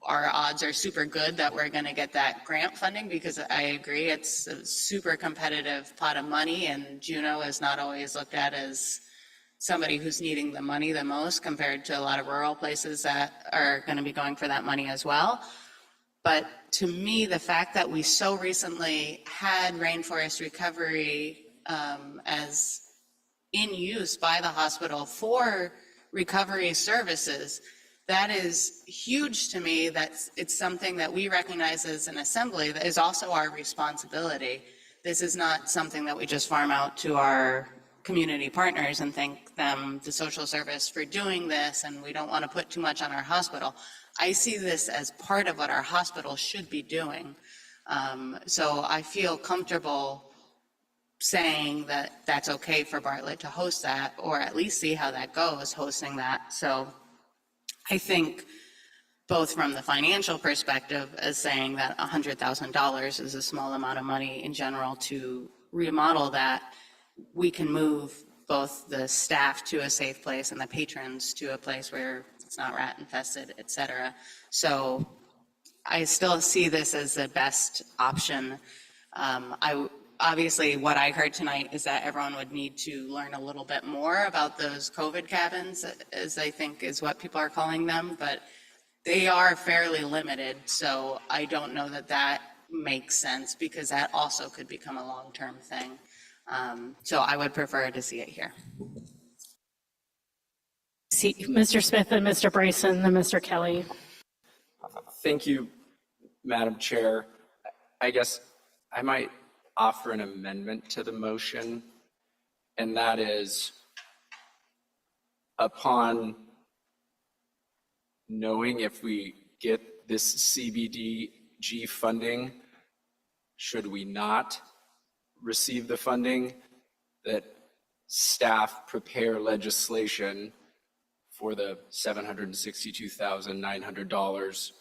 our odds are super good that we're going to get that grant funding, because I agree it's a super competitive pot of money, and Juneau is not always looked at as somebody who's needing the money the most compared to a lot of rural places that are going to be going for that money as well. But to me, the fact that we so recently had rainforest recovery as in use by the hospital for recovery services, that is huge to me. That's, it's something that we recognize as an assembly that is also our responsibility. This is not something that we just farm out to our community partners and thank them, the social service, for doing this, and we don't want to put too much on our hospital. I see this as part of what our hospital should be doing. So I feel comfortable saying that that's okay for Bartlett to host that, or at least see how that goes, hosting that. So I think both from the financial perspective as saying that $100,000 is a small amount of money in general to remodel that, we can move both the staff to a safe place and the patrons to a place where it's not rat infested, et cetera. So I still see this as the best option. Obviously, what I heard tonight is that everyone would need to learn a little bit more about those COVID cabins, as I think is what people are calling them, but they are fairly limited. So I don't know that that makes sense, because that also could become a long-term thing. So I would prefer to see it here. See, Mr. Smith and Mr. Bryson, then Mr. Kelly. Thank you, Madam Chair. I guess I might offer an amendment to the motion, and that is, upon knowing if we get this CBDG funding, should we not receive the funding, that staff prepare legislation for the $762,900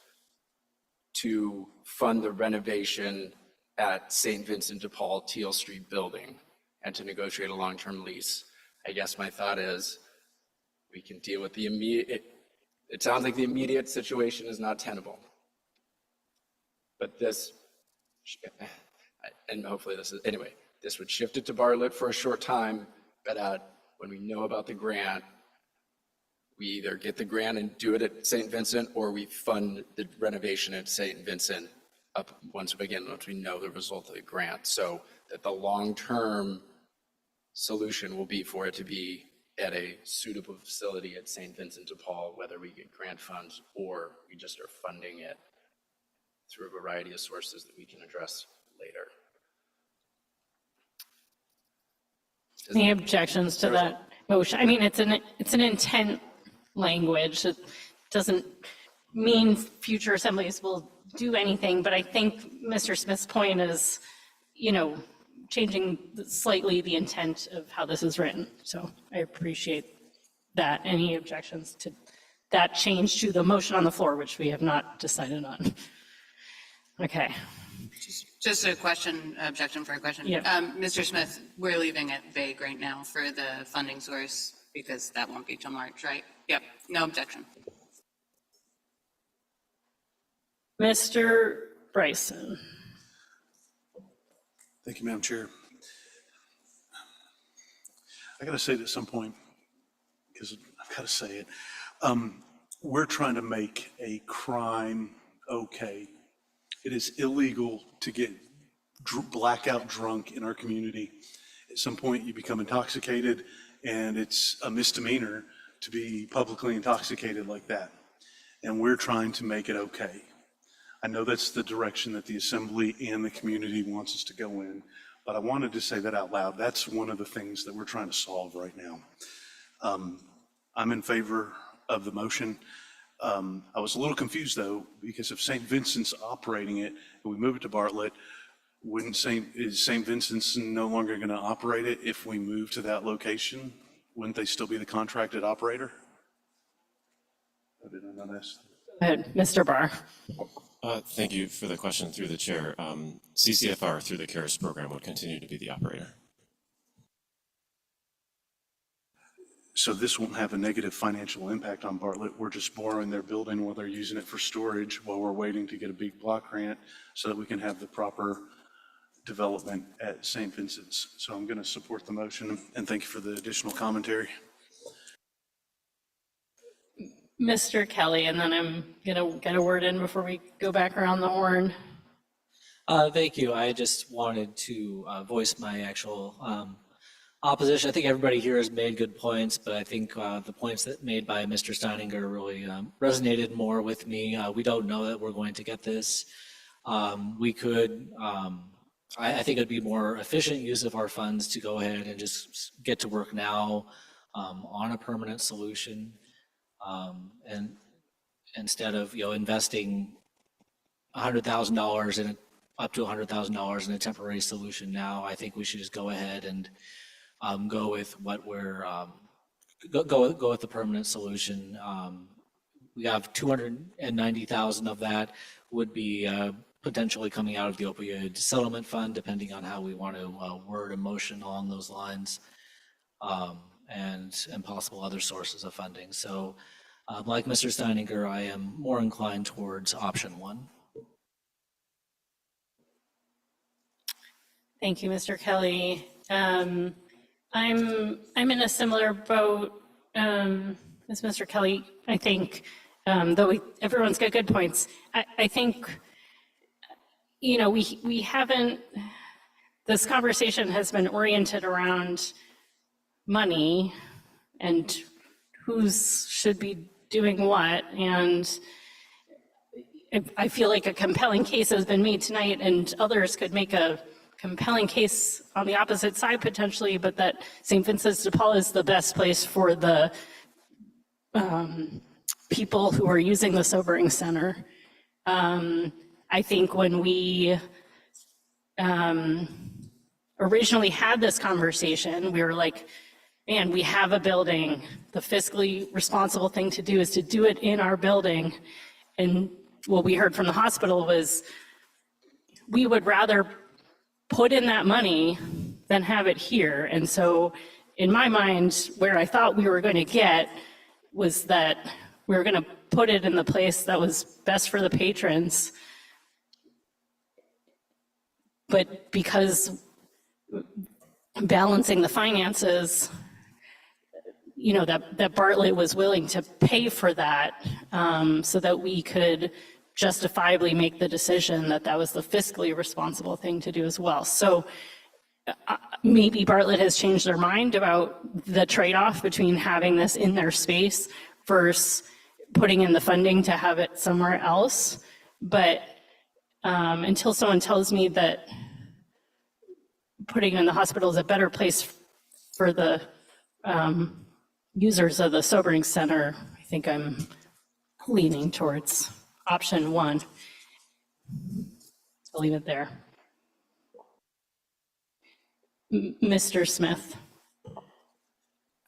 to fund the renovation at St. Vincent de Paul Teal Street building and to negotiate a long-term lease. I guess my thought is we can deal with the immediate, it sounds like the immediate situation is not tenable. But this, and hopefully this is, anyway, this would shift it to Bartlett for a short time, but when we know about the grant, we either get the grant and do it at St. Vincent, or we fund the renovation at St. Vincent up once we know the result of the grant, so that the long-term solution will be for it to be at a suitable facility at St. Vincent de Paul, whether we get grant funds or we just are funding it through a variety of sources that we can address later. Any objections to that motion? I mean, it's an intent language. It doesn't mean future assemblies will do anything, but I think Mr. Smith's point is, changing slightly the intent of how this is written. So I appreciate that. Any objections to that change to the motion on the floor, which we have not decided on? Okay. Just a question, objection for a question. Yeah. Mr. Smith, we're leaving it vague right now for the funding source because that won't be till March, right? Yep, no objection. Mr. Bryson. Thank you, Madam Chair. I got to say it at some point, because I've got to say it. We're trying to make a crime okay. It is illegal to get blackout drunk in our community. At some point, you become intoxicated, and it's a misdemeanor to be publicly intoxicated like that. And we're trying to make it okay. I know that's the direction that the Assembly and the community wants us to go in, but I wanted to say that out loud. That's one of the things that we're trying to solve right now. I'm in favor of the motion. I was a little confused though, because if St. Vincent's operating it and we move it to Bartlett, is St. Vincent's no longer going to operate it if we move to that location? Wouldn't they still be the contracted operator? Or did I not ask? Go ahead, Mr. Barr. Thank you for the question through the chair. CCFR through the CARES program would continue to be the operator. So this won't have a negative financial impact on Bartlett. We're just borrowing their building while they're using it for storage while we're waiting to get a big block grant so that we can have the proper development at St. Vincent's. So I'm going to support the motion and thank you for the additional commentary. Mr. Kelly, and then I'm going to get a word in before we go back around the horn. Thank you. I just wanted to voice my actual opposition. I think everybody here has made good points, but I think the points that made by Mr. Steininger really resonated more with me. We don't know that we're going to get this. We could, I think it'd be more efficient use of our funds to go ahead and just get to work now on a permanent solution. And instead of, investing $100,000 in up to $100,000 in a temporary solution now, I think we should just go ahead and go with what we're go with the permanent solution. We have 290,000 of that would be potentially coming out of the opioid settlement fund, depending on how we want to word a motion along those lines, and possible other sources of funding. So, like Mr. Steininger, I am more inclined towards option one. Thank you, Mr. Kelly. I'm in a similar boat as Mr. Kelly, I think, though everyone's got good points. I think, we haven't, this conversation has been oriented around money and who's should be doing what. And I feel like a compelling case has been made tonight, and others could make a compelling case on the opposite side potentially, but that St. Vincent de Paul is the best place for the people who are using the sobering center. I think when we originally had this conversation, we were like, and we have a building, the fiscally responsible thing to do is to do it in our building. And what we heard from the hospital was, we would rather put in that money than have it here. And so in my mind, where I thought we were going to get was that we were going to put it in the place that was best for the patrons. But because balancing the finances, you know, that Bartlett was willing to pay for that, so that we could justifiably make the decision that that was the fiscally responsible thing to do as well. So maybe Bartlett has changed their mind about the trade-off between having this in their space versus putting in the funding to have it somewhere else. But until someone tells me that putting it in the hospital is a better place for the users of the sobering center, I think I'm leaning towards option one. I'll leave it there. Mr. Smith.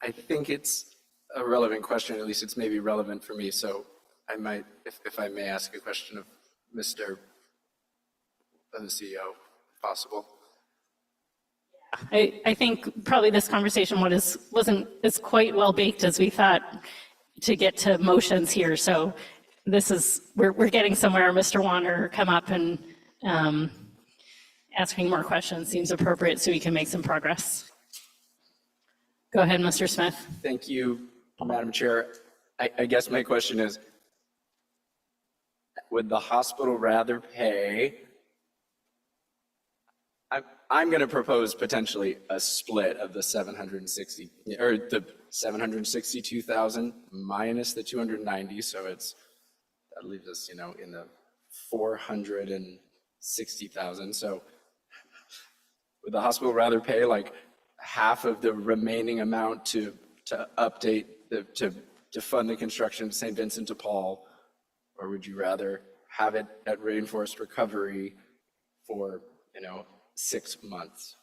I think it's a relevant question, at least it's maybe relevant for me, so I might, if I may ask a question of the CEO, if possible. I think probably this conversation wasn't as quite well baked as we thought to get to motions here. So this is, we're getting somewhere. Mr. Warner come up and asking more questions seems appropriate so we can make some progress. Go ahead, Mr. Smith. Thank you, Madam Chair. I guess my question is, would the hospital rather pay? I'm going to propose potentially a split of the 760, or the 762,000 minus the 290, so that leaves us, you know, in the 460,000. So would the hospital rather pay like half of the remaining amount to update to fund the construction of St. Vincent de Paul, or would you rather have it at Rainforest Recovery for, you know, 6 months?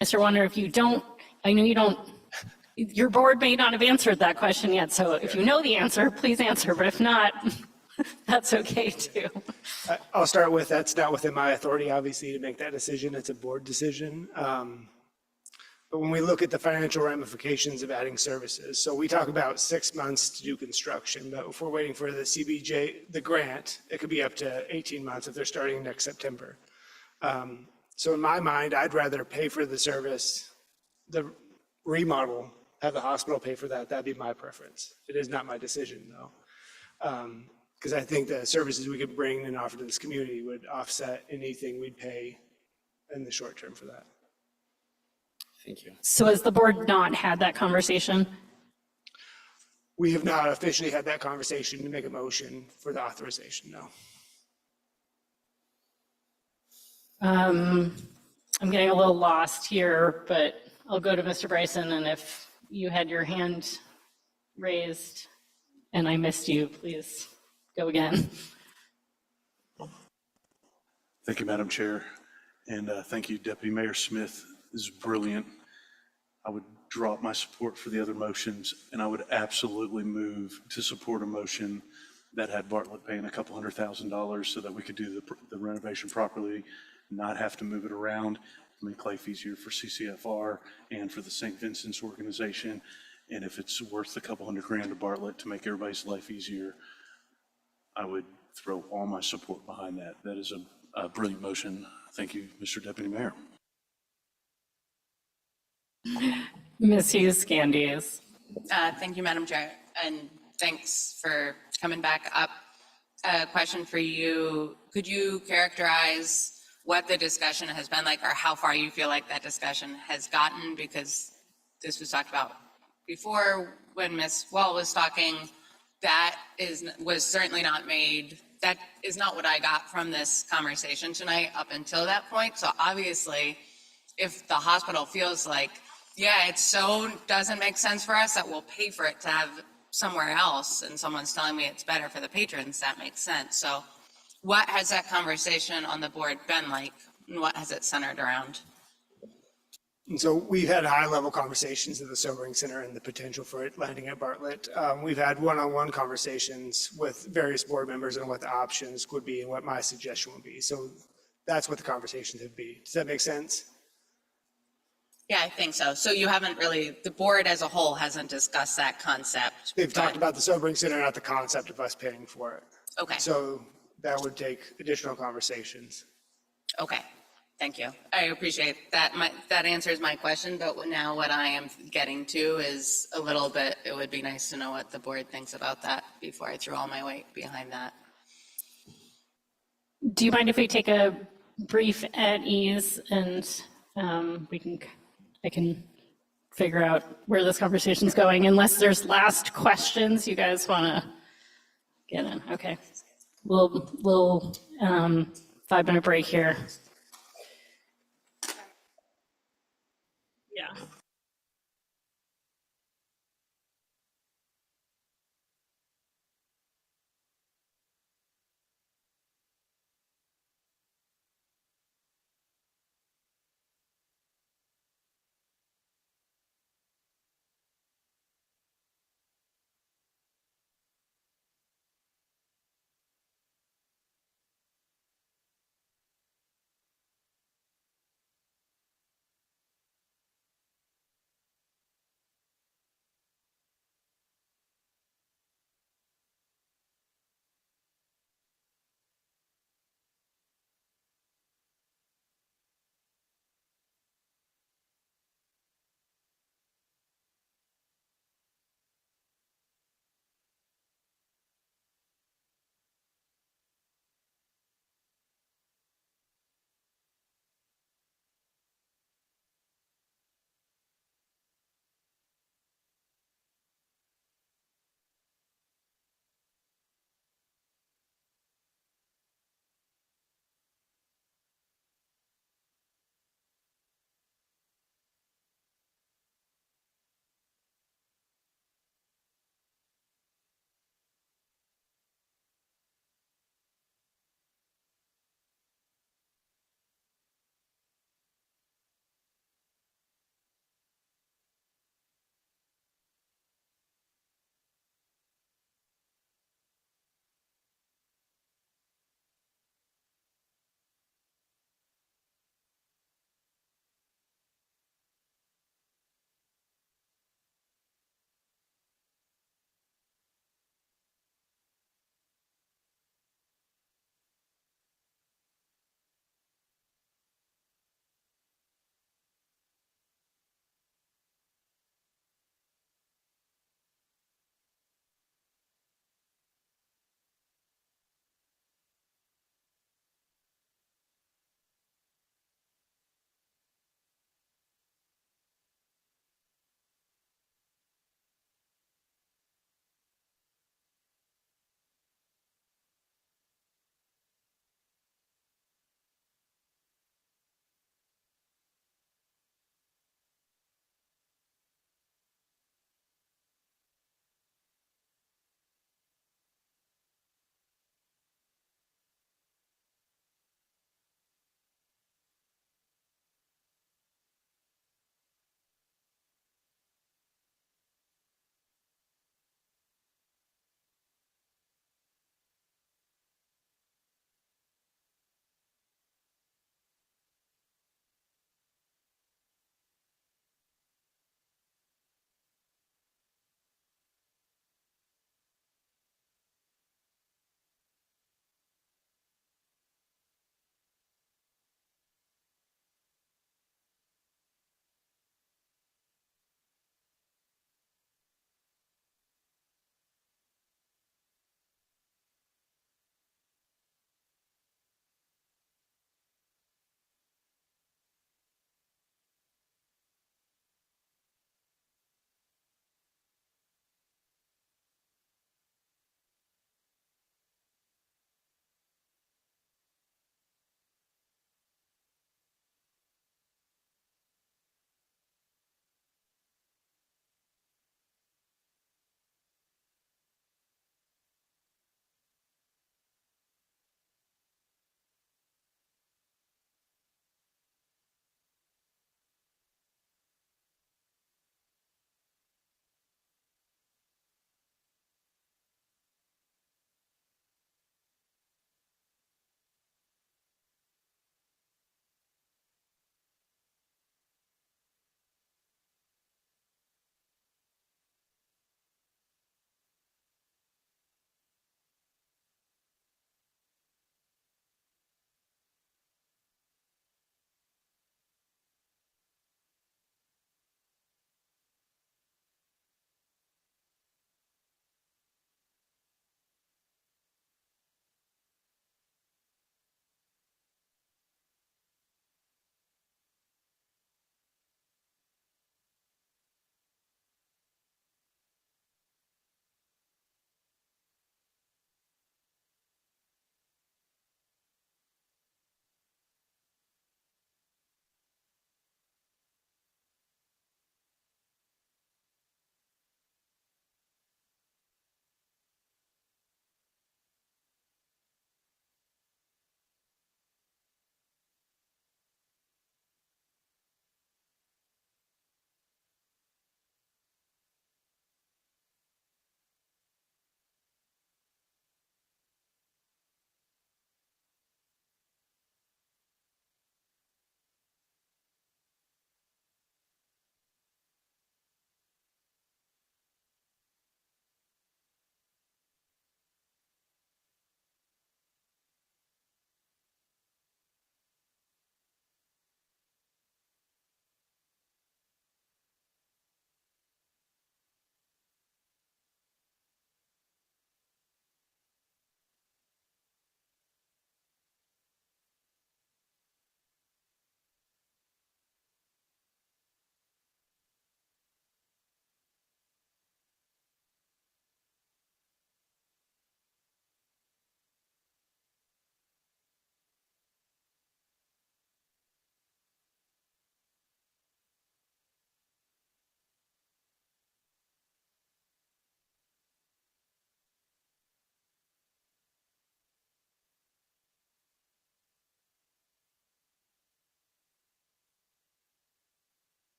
Mr. Warner, if you don't, I know you don't, your board may not have answered that question yet, so if you know the answer, please answer, but if not, that's okay too. I'll start with, that's not within my authority, obviously, to make that decision. It's a board decision. But when we look at the financial ramifications of adding services, so we talk about 6 months to do construction, but if we're waiting for the CBJ, the grant, it could be up to 18 months if they're starting next September. So in my mind, I'd rather pay for the service, the remodel, have the hospital pay for that. That'd be my preference. It is not my decision though. Because I think the services we could bring and offer to this community would offset anything we'd pay in the short term for that. Thank you. So has the board not had that conversation? We have not officially had that conversation to make a motion for the authorization, no. I'm getting a little lost here, but I'll go to Mr. Bryson, and if you had your hand raised and I missed you, please go again. Thank you, Madam Chair, and thank you, Deputy Mayor Smith. This is brilliant. I would drop my support for the other motions, and I would absolutely move to support a motion that had Bartlett paying a couple $100,000 so that we could do the renovation properly, not have to move it around, make life easier for CCFR and for the St. Vincent's organization. And if it's worth a couple $100,000 to Bartlett to make everybody's life easier, I would throw all my support behind that. That is a brilliant motion. Thank you, Mr. Deputy Mayor. Ms. Hughes Scandies. Thank you, Madam Chair, and thanks for coming back up. A question for you. Could you characterize what the discussion has been like, or how far you feel like that discussion has gotten? Because this was talked about before when Ms. Wall was talking. That was certainly not made. That is not what I got from this conversation tonight up until that point. So obviously, if the hospital feels like, yeah, it so doesn't make sense for us that we'll pay for it to have somewhere else, and someone's telling me it's better for the patrons, that makes sense. So what has that conversation on the board been like, and what has it centered around? And so we've had high-level conversations at the Sobering Center and the potential for it landing at Bartlett. We've had one-on-one conversations with various board members on what the options would be and what my suggestion would be. So that's what the conversations would be. Does that make sense? Yeah, I think so. So you haven't really, the board as a whole hasn't discussed that concept. They've talked but- about the Sobering Center, not the concept of us paying for it. Okay, So that would take additional conversations. okay. Thank you. I appreciate that. That answers my question, but now what I am getting to is a little bit, it would be nice to know what the board thinks about that before I throw all my weight behind that. Do you mind if we take a brief at ease and I can figure out where this conversation's going, unless there's last questions you guys want to get in? Okay. We'll 5-minute break here. Yeah.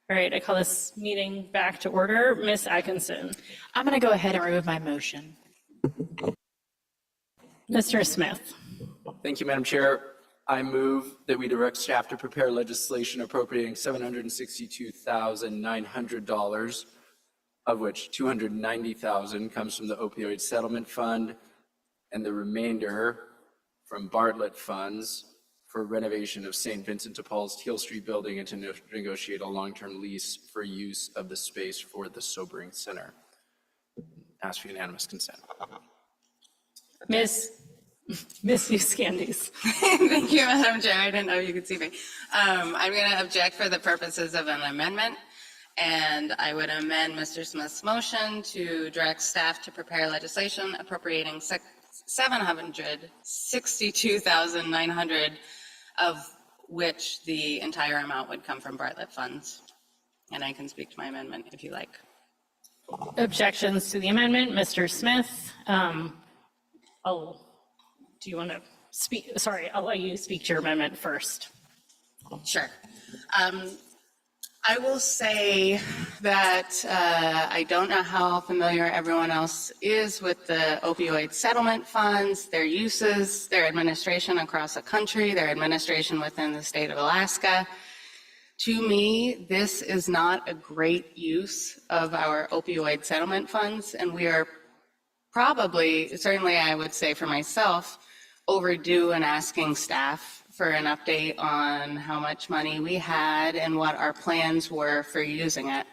All right, I call this meeting back to order. Ms. Atkinson. I'm going to go ahead and remove my motion. Mr. Smith. Thank you, Madam Chair. I move that we direct staff to prepare legislation appropriating $762,900, of which $290,000 comes from the opioid settlement fund and the remainder from Bartlett funds for renovation of St. Vincent de Paul's Teal Street building and to negotiate a long-term lease for use of the space for the sobering center. Ask for unanimous consent. Miss Euskandis. Thank you, Madam Chair. I didn't know you could see me. I'm going to object for the purposes of an amendment, and I would amend Mr. Smith's motion to direct staff to prepare legislation appropriating $762,900, of which the entire amount would come from Bartlett funds. And I can speak to my amendment if you like. Objections to the amendment, Mr. Smith. Do you want to speak? Sorry, I'll let you speak to your amendment first. Sure. I will say that I don't know how familiar everyone else is with the opioid settlement funds, their uses, their administration across the country, their administration within the state of Alaska. To me, this is not a great use of our opioid settlement funds, and we are probably, certainly I would say for myself, overdue in asking staff for an update on how much money we had and what our plans were for using it.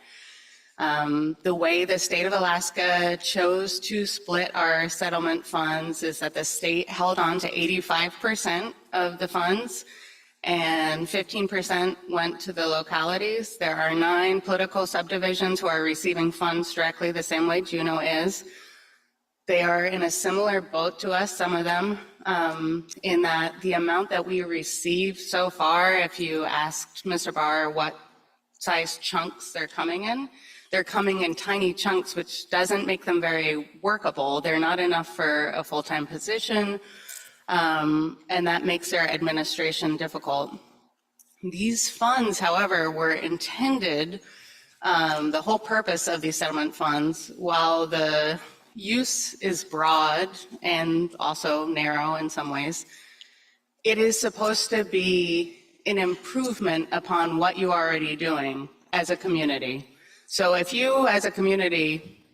The way the state of Alaska chose to split our settlement funds is that the state held on to 85% of the funds and 15% went to the localities. There are 9 political subdivisions who are receiving funds directly the same way Juneau is. They are in a similar boat to us, some of them, in that the amount that we received so far, if you asked Mr. Barr what size chunks they're coming in tiny chunks, which doesn't make them very workable. They're not enough for a full-time position, and that makes their administration difficult. These funds, however, were intended, the whole purpose of these settlement funds, while the use is broad and also narrow in some ways, it is supposed to be an improvement upon what you're already doing as a community. So if you as a community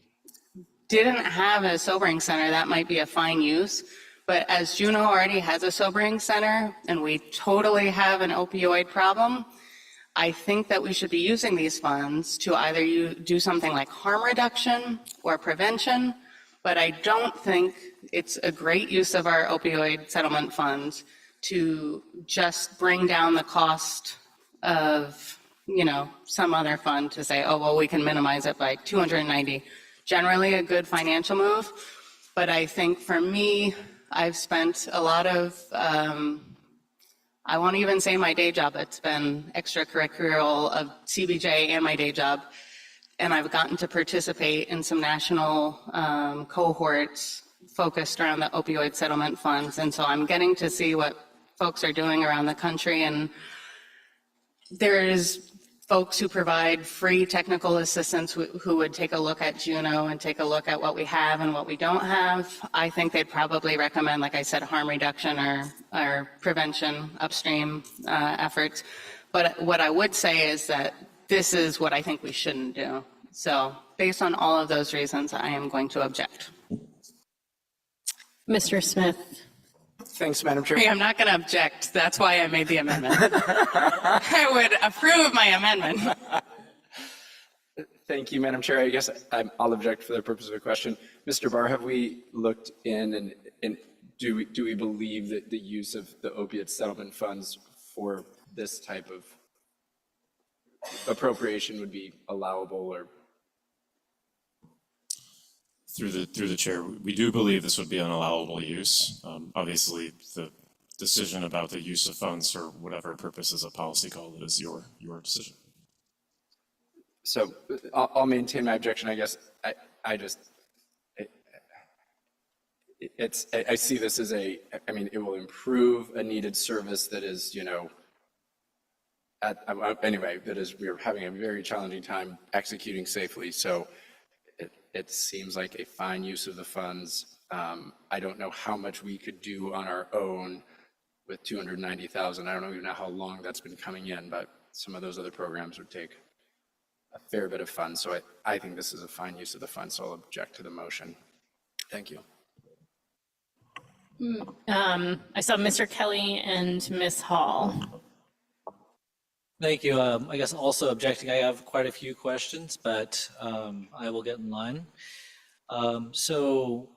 didn't have a sobering center, that might be a fine use. But as Juneau already has a sobering center and we totally have an opioid problem, I think that we should be using these funds to either do something like harm reduction or prevention, but I don't think it's a great use of our opioid settlement funds to just bring down the cost of, some other fund to say, oh, well, we can minimize it by 290. Generally a good financial move, but I think for me, I've spent a lot of, I won't even say my day job, it's been extracurricular of CBJ and my day job, and I've gotten to participate in some national cohorts focused around the opioid settlement funds, and so I'm getting to see what folks are doing around the country, and there's folks who provide free technical assistance who would take a look at Juneau and take a look at what we have and what we don't have. I think they'd probably recommend, like I said, harm reduction or prevention upstream efforts. But what I would say is that this is what I think we shouldn't do. So based on all of those reasons, I am going to object. Mr. Smith. Thanks, Madam Chair. I'm not going to object. That's why I made the amendment. I would approve my amendment. Thank you, Madam Chair. I guess I'll object for the purpose of a question. Mr. Barr, have we looked in and do we believe that the use of the opiate settlement funds for this type of appropriation would be allowable or? Through the chair, we do believe this would be an allowable use. Obviously, the decision about the use of funds for whatever purpose is a policy call is your decision. So I'll maintain my objection. I guess I see this as it will improve a needed service that is, Anyway, we're having a very challenging time executing safely, so it seems like a fine use of the funds. I don't know how much we could do on our own with 290,000. I don't even know how long that's been coming in, but some of those other programs would take a fair bit of funds. So I think this is a fine use of the funds, so I'll object to the motion. Thank you. I saw Mr. Kelly and Ms. Hall. Thank you. I guess also objecting, I have quite a few questions, but I will get in line. So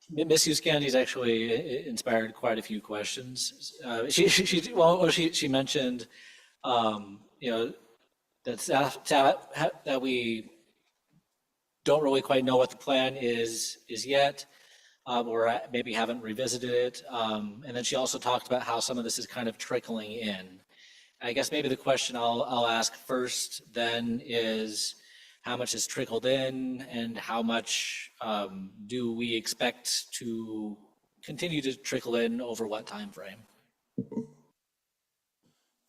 Ms. Hughes-Candy's actually inspired quite a few questions. She mentioned, that we don't really quite know what the plan is yet, or maybe haven't revisited it. And then she also talked about how some of this is kind of trickling in. I guess maybe the question I'll ask first then is how much has trickled in and how much do we expect to continue to trickle in over what time frame?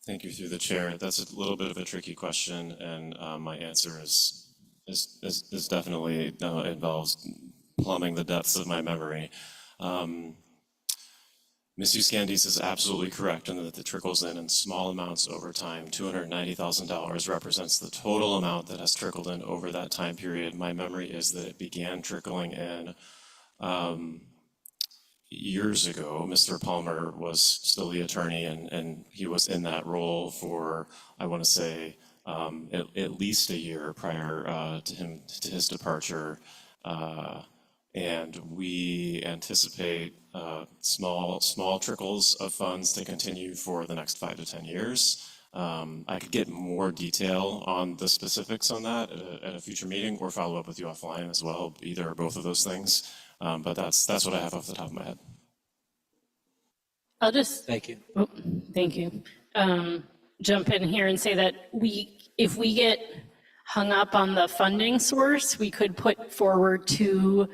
Thank you through the chair. That's a little bit of a tricky question, and my answer is definitely involves plumbing the depths of my memory. Ms. Hughes-Candies is absolutely correct in that it trickles in small amounts over time. $290,000 represents the total amount that has trickled in over that time period. My memory is that it began trickling in years ago. Mr. Palmer was still the attorney, and he was in that role for, I want to say, at least a year prior to his departure. And we anticipate small trickles of funds to continue for the next 5 to 10 years. I could get more detail on the specifics on that at a future meeting or follow up with you offline as well, either or both of those things. But that's what I have off the top of my head. I'll just. Thank you. Oh, thank you. Jump in here and say that if we get hung up on the funding source, we could put forward 2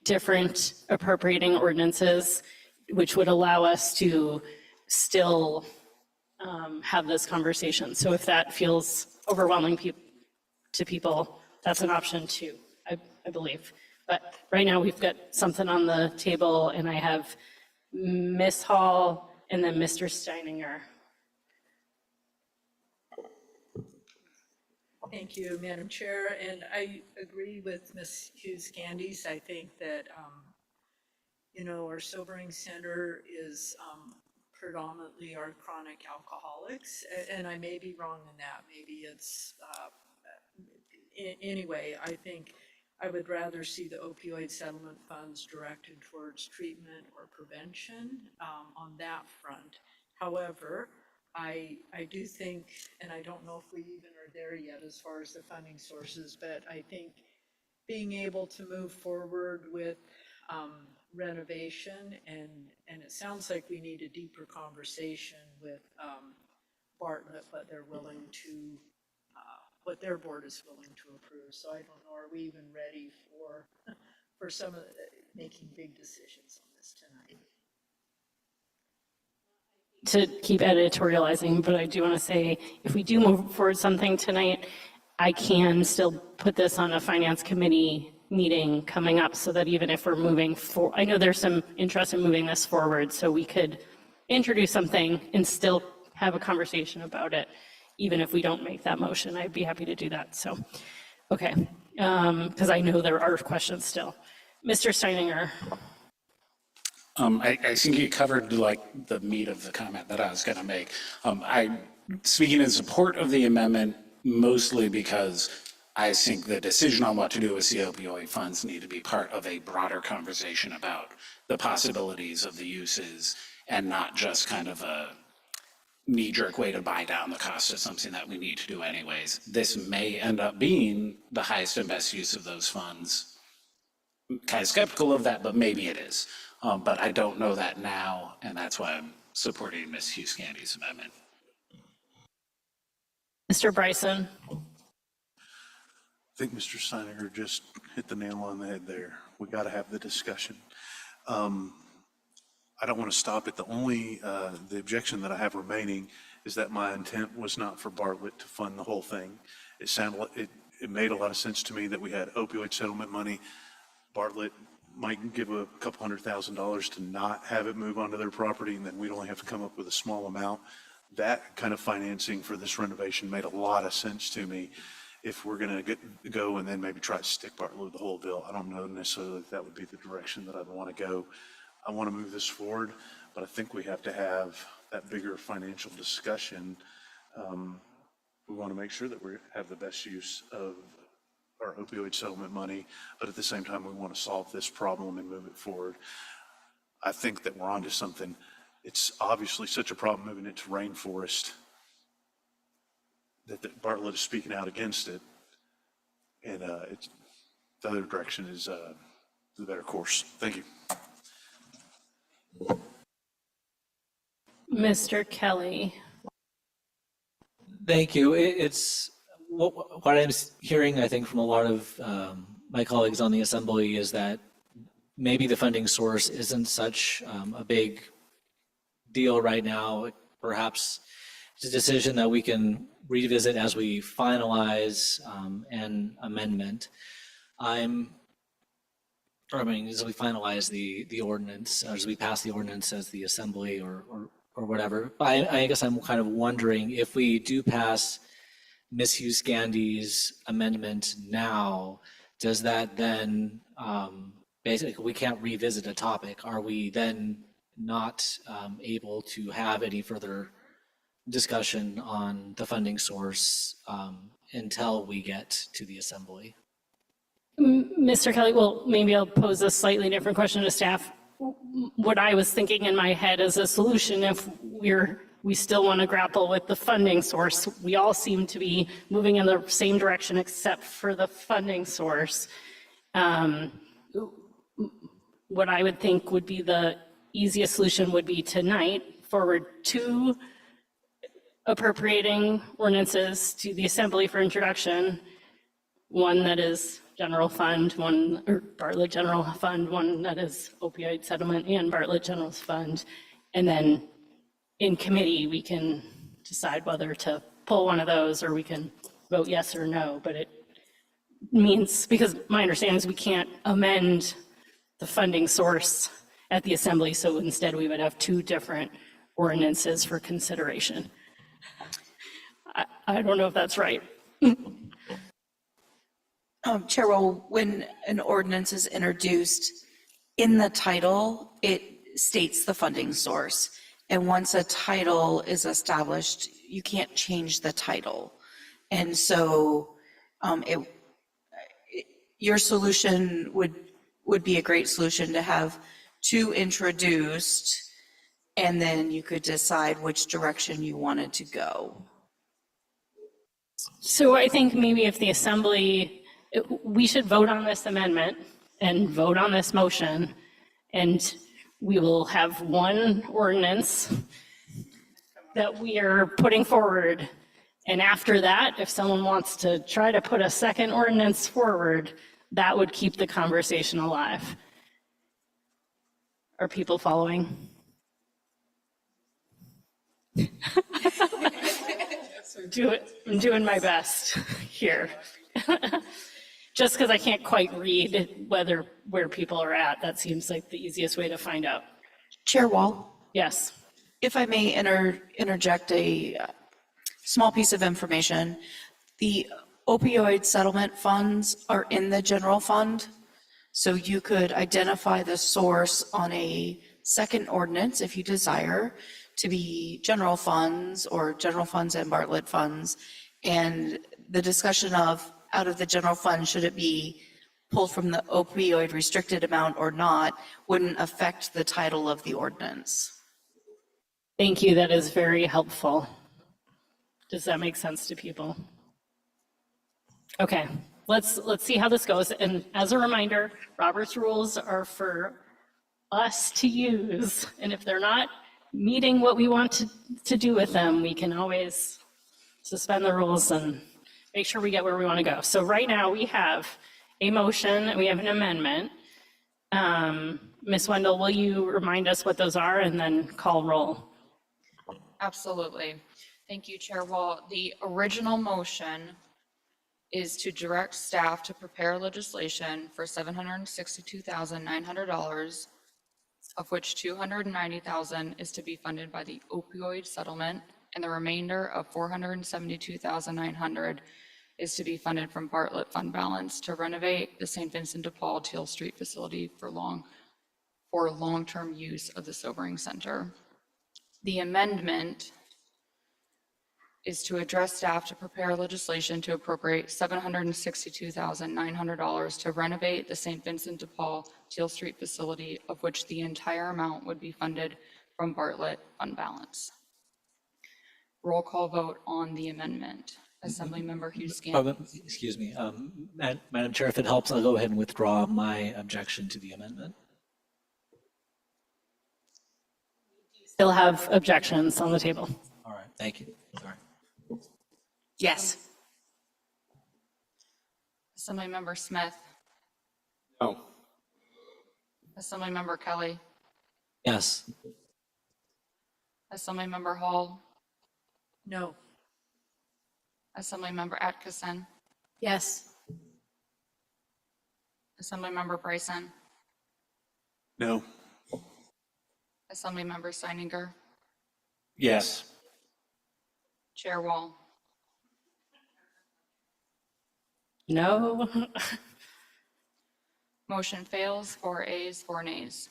different appropriating ordinances, which would allow us to still have this conversation. So if that feels overwhelming to people, that's an option too, I believe. But right now we've got something on the table, and I have Ms. Hall and then Mr. Steininger. Thank you, Madam Chair, and I agree with Ms. Hughes-Candies. I think that, our sobering center is predominantly our chronic alcoholics, and I may be wrong in that. Maybe it's, anyway, I think I would rather see the opioid settlement funds directed towards treatment or prevention on that front. However, I do think, and I don't know if we even are there yet as far as the funding sources, but I think being able to move forward with renovation, and it sounds like we need a deeper conversation with Bartlett, what they're willing to, what their board is willing to approve. So I don't know, are we even ready for some of making big decisions on this tonight? To keep editorializing, but I do want to say, if we do move forward something tonight, I can still put this on a finance committee meeting coming up, so that even if we're moving forward, I know there's some interest in moving this forward, so we could introduce something and still have a conversation about it, even if we don't make that motion. I'd be happy to do that. So, okay, because I know there are questions still. Mr. Steininger. I think you covered like the meat of the comment that I was going to make. I'm speaking in support of the amendment mostly because I think the decision on what to do with the opioid funds need to be part of a broader conversation about the possibilities of the uses, and not just kind of a knee-jerk way to buy down the cost of something that we need to do anyways. This may end up being the highest and best use of those funds. I'm kind of skeptical of that, but maybe it is. But I don't know that now, and that's why I'm supporting Ms. Hughes-Candy's amendment. Mr. Bryson. I think Mr. Steininger just hit the nail on the head there. We got to have the discussion. I don't want to stop it. The only, the objection that I have remaining is that my intent was not for Bartlett to fund the whole thing. It sounded like, it made a lot of sense to me that we had opioid settlement money. Bartlett might give a couple $100,000 to not have it move onto their property, and then we'd only have to come up with a small amount. That kind of financing for this renovation made a lot of sense to me. If we're going to go and then maybe try to stick Bartlett with the whole bill, I don't know necessarily if that would be the direction that I'd want to go. I want to move this forward, but I think we have to have that bigger financial discussion. We want to make sure that we have the best use of our opioid settlement money, but at the same time, we want to solve this problem and move it forward. I think that we're onto something. It's obviously such a problem moving it to rainforest that Bartlett is speaking out against it. And it's, the other direction is the better course. Thank you. Mr. Kelly. Thank you. It's what I'm hearing, I think, from a lot of my colleagues on the Assembly is that maybe the funding source isn't such a big deal right now. Perhaps it's a decision that we can revisit as we finalize an amendment. As we finalize the ordinance, or as we pass the ordinance as the Assembly or whatever. I guess I'm kind of wondering if we do pass Ms. Hughes-Gandy's amendment now, does that then, basically, we can't revisit a topic. Are we then not able to have any further discussion on the funding source until we get to the Assembly? Mr. Kelly, well, maybe I'll pose a slightly different question to staff. What I was thinking in my head as a solution, if we still want to grapple with the funding source, we all seem to be moving in the same direction except for the funding source. What I would think would be the easiest solution would be tonight forward 2 appropriating ordinances to the Assembly for introduction. One that is general fund, one, or Bartlett General Fund, one that is opioid settlement and Bartlett General Fund. And then in committee, we can decide whether to pull one of those or we can vote yes or no. But it means, because my understanding is we can't amend the funding source at the Assembly. So instead we would have 2 different ordinances for consideration. I don't know if that's right. Chair Roll, when an ordinance is introduced, in the title, it states the funding source. And once a title is established, you can't change the title. And so your solution would be a great solution to have 2 introduced, and then you could decide which direction you wanted to go. So I think maybe if the Assembly, we should vote on this amendment and vote on this motion, and we will have 1 ordinance that we are putting forward. And after that, if someone wants to try to put a second ordinance forward, that would keep the conversation alive. Are people following? I'm doing my best here. Just because I can't quite read where people are at, that seems like the easiest way to find out. Chair Wall, Yes. if I may interject a small piece of information. The opioid settlement funds are in the general fund. So you could identify the source on a second ordinance if you desire to be general funds or general funds and Bartlett funds. And the discussion of out of the general fund, should it be pulled from the opioid restricted amount or not, wouldn't affect the title of the ordinance. Thank you. That is very helpful. Does that make sense to people? Okay, let's see how this goes. And as a reminder, Robert's rules are for us to use. And if they're not meeting what we want to do with them, we can always suspend the rules and make sure we get where we want to go. So right now we have a motion and we have an amendment. Ms. Wendell, will you remind us what those are and then call roll? Absolutely. Thank you, Chair Wall. The original motion is to direct staff to prepare legislation for $762,900, of which $290,000 is to be funded by the opioid settlement, and the remainder of $472,900 is to be funded from Bartlett fund balance to renovate the St. Vincent de Paul Teal Street facility for long-term use of the sobering center. The amendment is to address staff to prepare legislation to appropriate $762,900 to renovate the St. Vincent de Paul Teal Street facility, of which the entire amount would be funded from Bartlett fund balance. Roll call vote on the amendment. Assemblymember Hughes Scanlon. Excuse me, Madam Chair, if it helps, I'll go ahead and withdraw my objection to the amendment. Still have objections on the table. All right, thank you. Sorry. Yes. Assemblymember Smith. No. Assemblymember Kelly. Yes. Assemblymember Hall. No. Assemblymember Atkinson. Yes. Assemblymember Bryson. No. Assemblymember Steininger. Yes. Chair Wall. No. Motion fails, 4 ayes, 4 nays.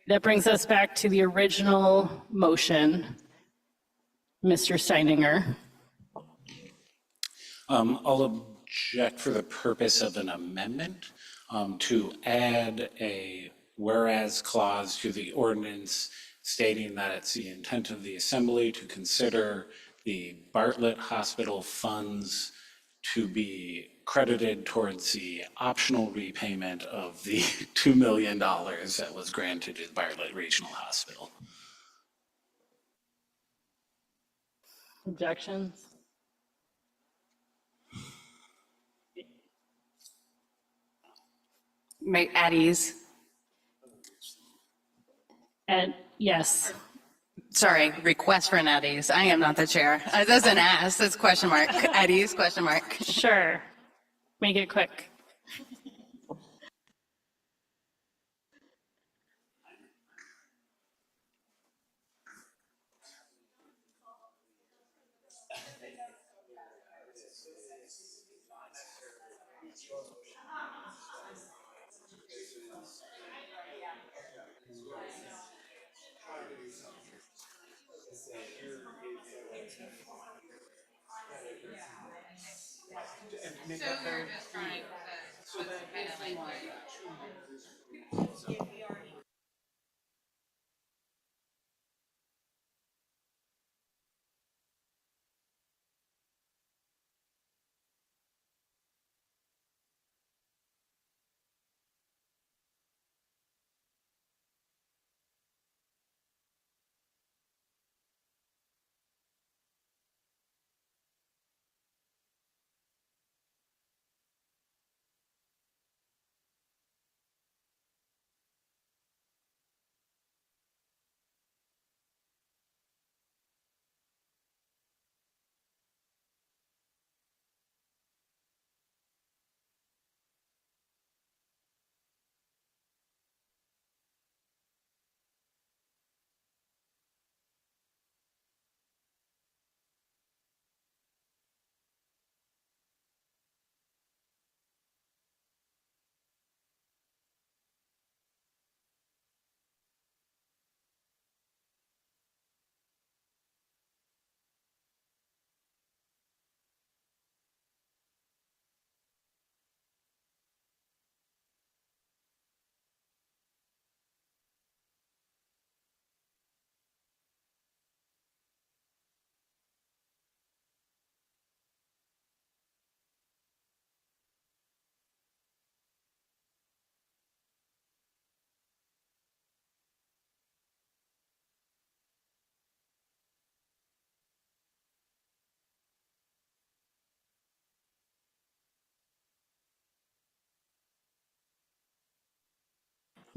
That brings us back to the original motion. Mr. Steininger. I'll object for the purpose of an amendment to add a whereas clause to the ordinance stating that it's the intent of the assembly to consider the Bartlett Hospital funds to be credited towards the optional repayment of the $2 million that was granted to Bartlett Regional Hospital. Objections? At ease. And yes. Sorry, request for an at ease. I am not the chair. That's an ask, that's question mark. At ease, question mark. Sure. Make it quick.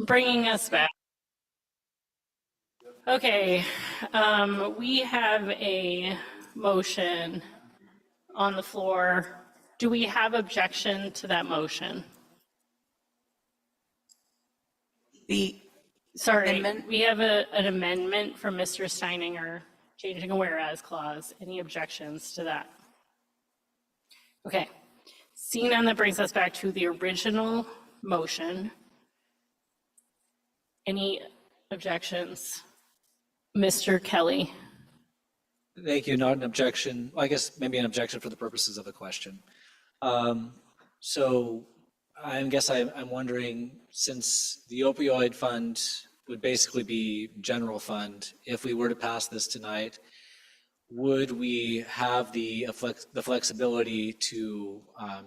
Bringing us back. Okay, we have a motion on the floor. Do we have objection to that motion? Sorry, Amendment? we have an amendment from Mr. Steininger, changing a whereas clause. Any objections to that? Okay, seeing none, that brings us back to the original motion. Any objections? Mr. Kelly? Thank you, not an objection. I guess maybe an objection for the purposes of the question. So I'm wondering, since the opioid fund would basically be general fund, if we were to pass this tonight, would we have the flexibility to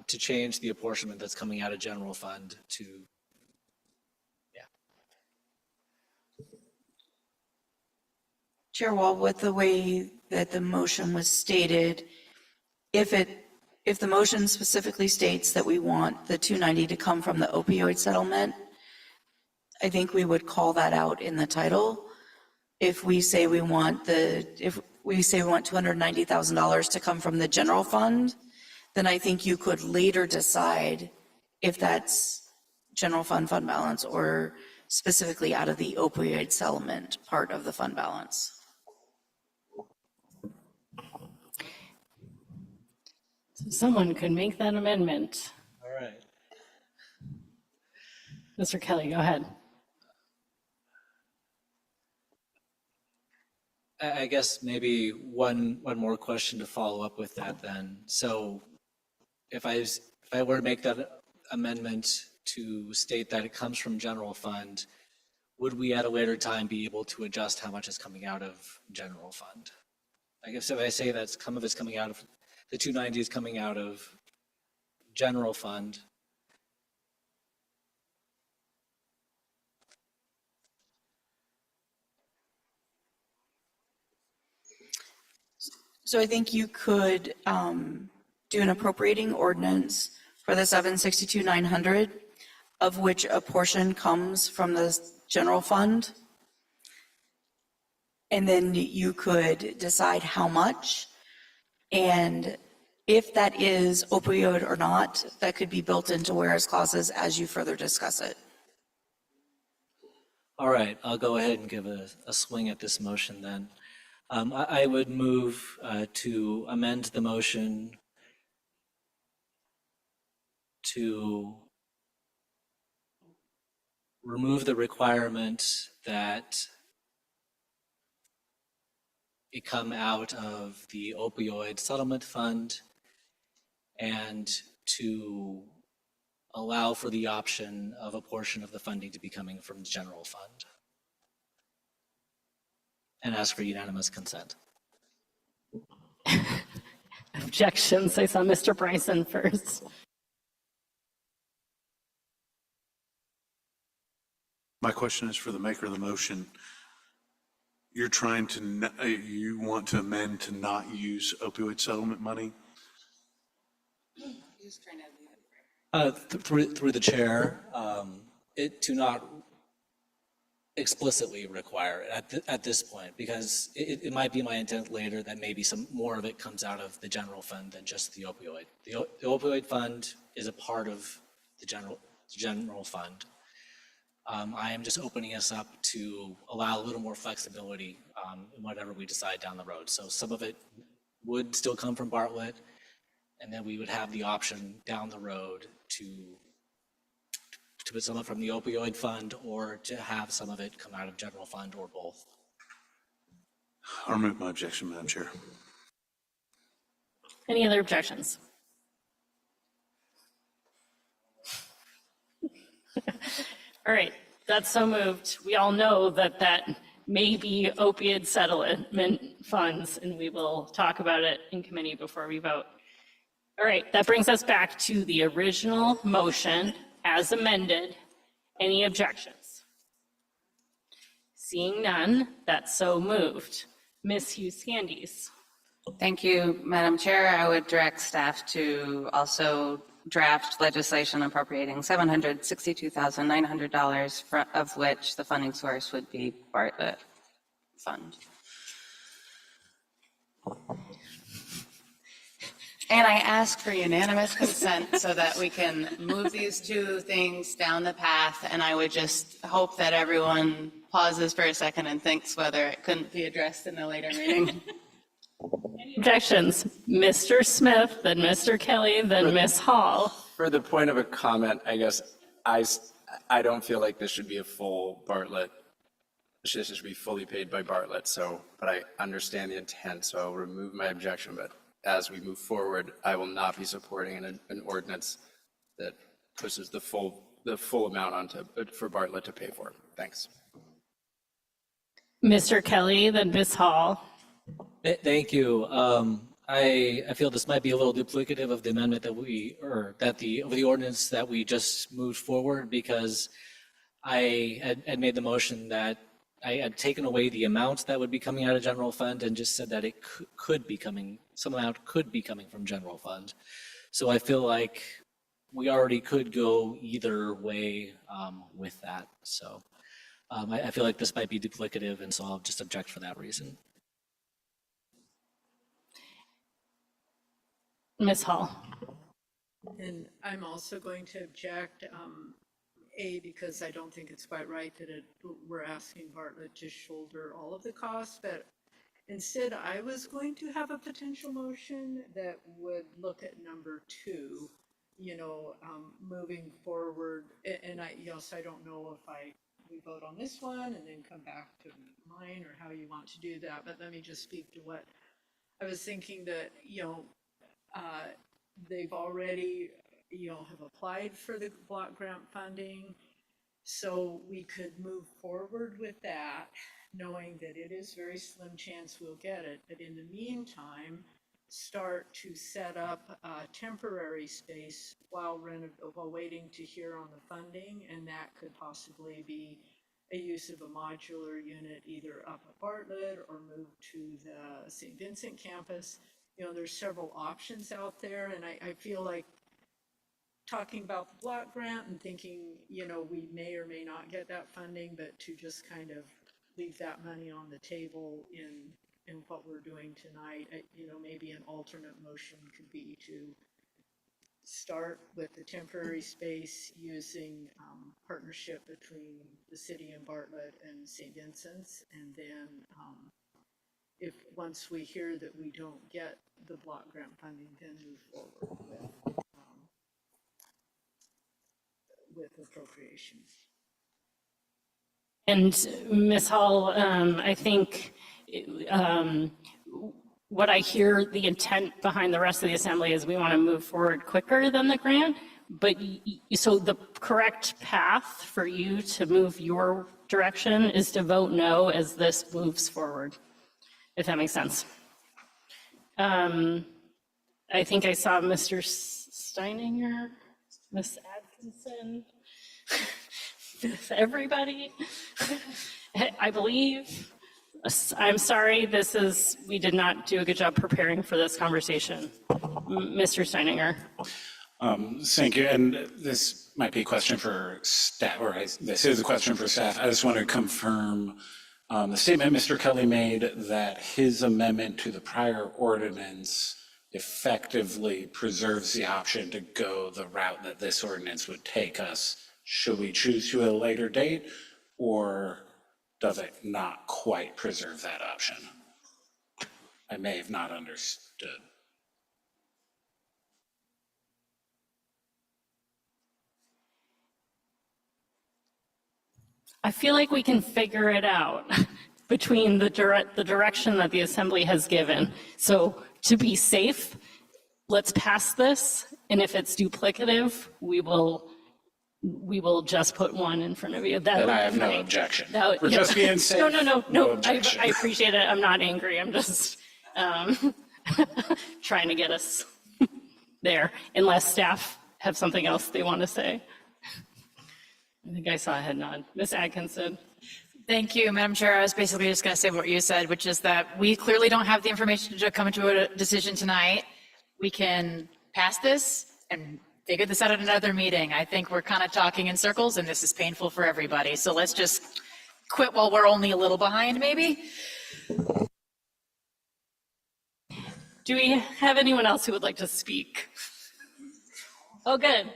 change the apportionment that's coming out of general fund to, Chair Wall, with the way that the motion was stated, if the motion specifically states that we want the 290 to come from the opioid settlement, I think we would call that out in the title. If we say we want $290,000 to come from the general fund, then I think you could later decide if that's general fund balance or specifically out of the opioid settlement part of the fund balance. Someone could make that amendment. all right. Mr. Kelly, go ahead. I guess maybe one more question to follow up with that then. So if I were to make that amendment to state that it comes from general fund, would we at a later time be able to adjust how much is coming out of general fund? I guess if I say that some of it's coming out of, the 290 is coming out of general fund, So I think you could do an appropriating ordinance for the 762,900, of which a portion comes from the general fund. And then you could decide how much. And if that is opioid or not, that could be built into whereas clauses as you further discuss it. all right, I'll go ahead and give a swing at this motion then. I would move to amend the motion to remove the requirement that it come out of the opioid settlement fund and to allow for the option of a portion of the funding to be coming from the general fund. And ask for unanimous consent. Objections, I saw Mr. Bryson first. My question is for the maker of the motion. You're trying to, you want to amend to not use opioid settlement money? Through the chair, it to not explicitly require it at this point, because it might be my intent later that maybe some more of it comes out of the general fund than just the opioid. The opioid fund is a part of the general fund. I am just opening us up to allow a little more flexibility in whatever we decide down the road. So some of it would still come from Bartlett, and then we would have the option down the road to put some of it from the opioid fund or to have some of it come out of general fund or both. I'll remove my objection, Madam Chair. Any other objections? All right, that's so moved. We all know that that may be opioid settlement funds, and we will talk about it in committee before we vote. All right, that brings us back to the original motion as amended. Any objections? Seeing none, that's so moved. Ms. Hughes-Candies. Thank you, Madam Chair. I would direct staff to also draft legislation appropriating $762,900, of which the funding source would be Bartlett fund. And I ask for unanimous consent so that we can move these two things down the path. And I would just hope that everyone pauses for a second and thinks whether it couldn't be addressed in a later meeting. Objections? Mr. Smith, then Mr. Kelly, then Ms. Hall. For the point of a comment, I guess, I don't feel like this should be a full Bartlett. This should be fully paid by Bartlett, so, but I understand the intent, so I'll remove my objection, but as we move forward, I will not be supporting an ordinance that pushes the full amount onto, for Bartlett to pay for. Thanks. Mr. Kelly, then Ms. Hall. Thank you. I feel this might be a little duplicative of the amendment that of the ordinance that we just moved forward, because I had made the motion that I had taken away the amount that would be coming out of general fund and just said that it could be coming, some amount could be coming from general fund. So I feel like we already could go either way with that. So I feel like this might be duplicative, and so I'll just object for that reason. Ms. Hall. And I'm also going to object, because I don't think it's quite right that we're asking Bartlett to shoulder all of the costs, but instead I was going to have a potential motion that would look at number 2, moving forward. And I don't know if we vote on this one and then come back to mine, or how you want to do that, but let me just speak to what I was thinking, that, they've already, have applied for the block grant funding. So we could move forward with that, knowing that it is very slim chance we'll get it. But in the meantime, start to set up a temporary space while waiting to hear on the funding. And that could possibly be a use of a modular unit, either up at Bartlett or move to the St. Vincent campus. There's several options out there, and I feel like talking about the block grant and thinking, we may or may not get that funding, but to just kind of leave that money on the table in what we're doing tonight, maybe an alternate motion could be to start with the temporary space using partnership between the city and Bartlett and St. Vincent's, and then if once we hear that we don't get the block grant funding, then move forward with appropriations. And Ms. Hall, I think what I hear the intent behind the rest of the assembly is we want to move forward quicker than the grant. But so the correct path for you to move your direction is to vote no as this moves forward, if that makes sense. I think I saw Mr. Steininger, Ms. Atkinson, everybody. I believe, I'm sorry, we did not do a good job preparing for this conversation. Mr. Steininger. Thank you, and this might be a question for staff, this is a question for staff. I just want to confirm the statement Mr. Kelly made that his amendment to the prior ordinance effectively preserves the option to go the route that this ordinance would take us, should we choose to at a later date, or does it not quite preserve that option? I may have not understood. I feel like we can figure it out between the direction that the assembly has given. So to be safe, let's pass this, and if it's duplicative, we will just put one in front of you. Then I have no objection. We're Yeah. just being safe. No, objection. I appreciate it. I'm not angry. I'm just trying to get us there, unless staff have something else they want to say. I think I saw a head nod. Ms. Atkinson. Thank you, Madam Chair. I was basically just going to say what you said, which is that we clearly don't have the information to come to a decision tonight. We can pass this and figure this out at another meeting. I think we're kind of talking in circles, and this is painful for everybody. So let's just quit while we're only a little behind, maybe? Do we have anyone else who would like to speak? Oh, good.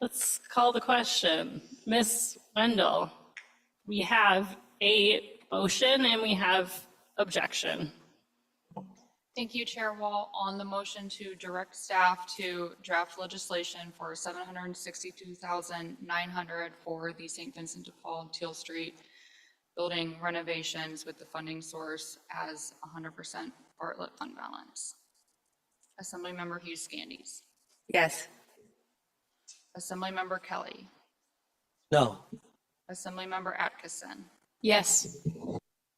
Let's call the question. Ms. Wendell, we have a motion and we have objection. Thank you, Chair Wall. On the motion to direct staff to draft legislation for $762,900 for the St. Vincent de Paul Teal Street building renovations with the funding source as 100% Bartlett fund balance. Assemblymember Hughes Scandies. Yes. Assemblymember Kelly. No. Assemblymember Atkinson. Yes.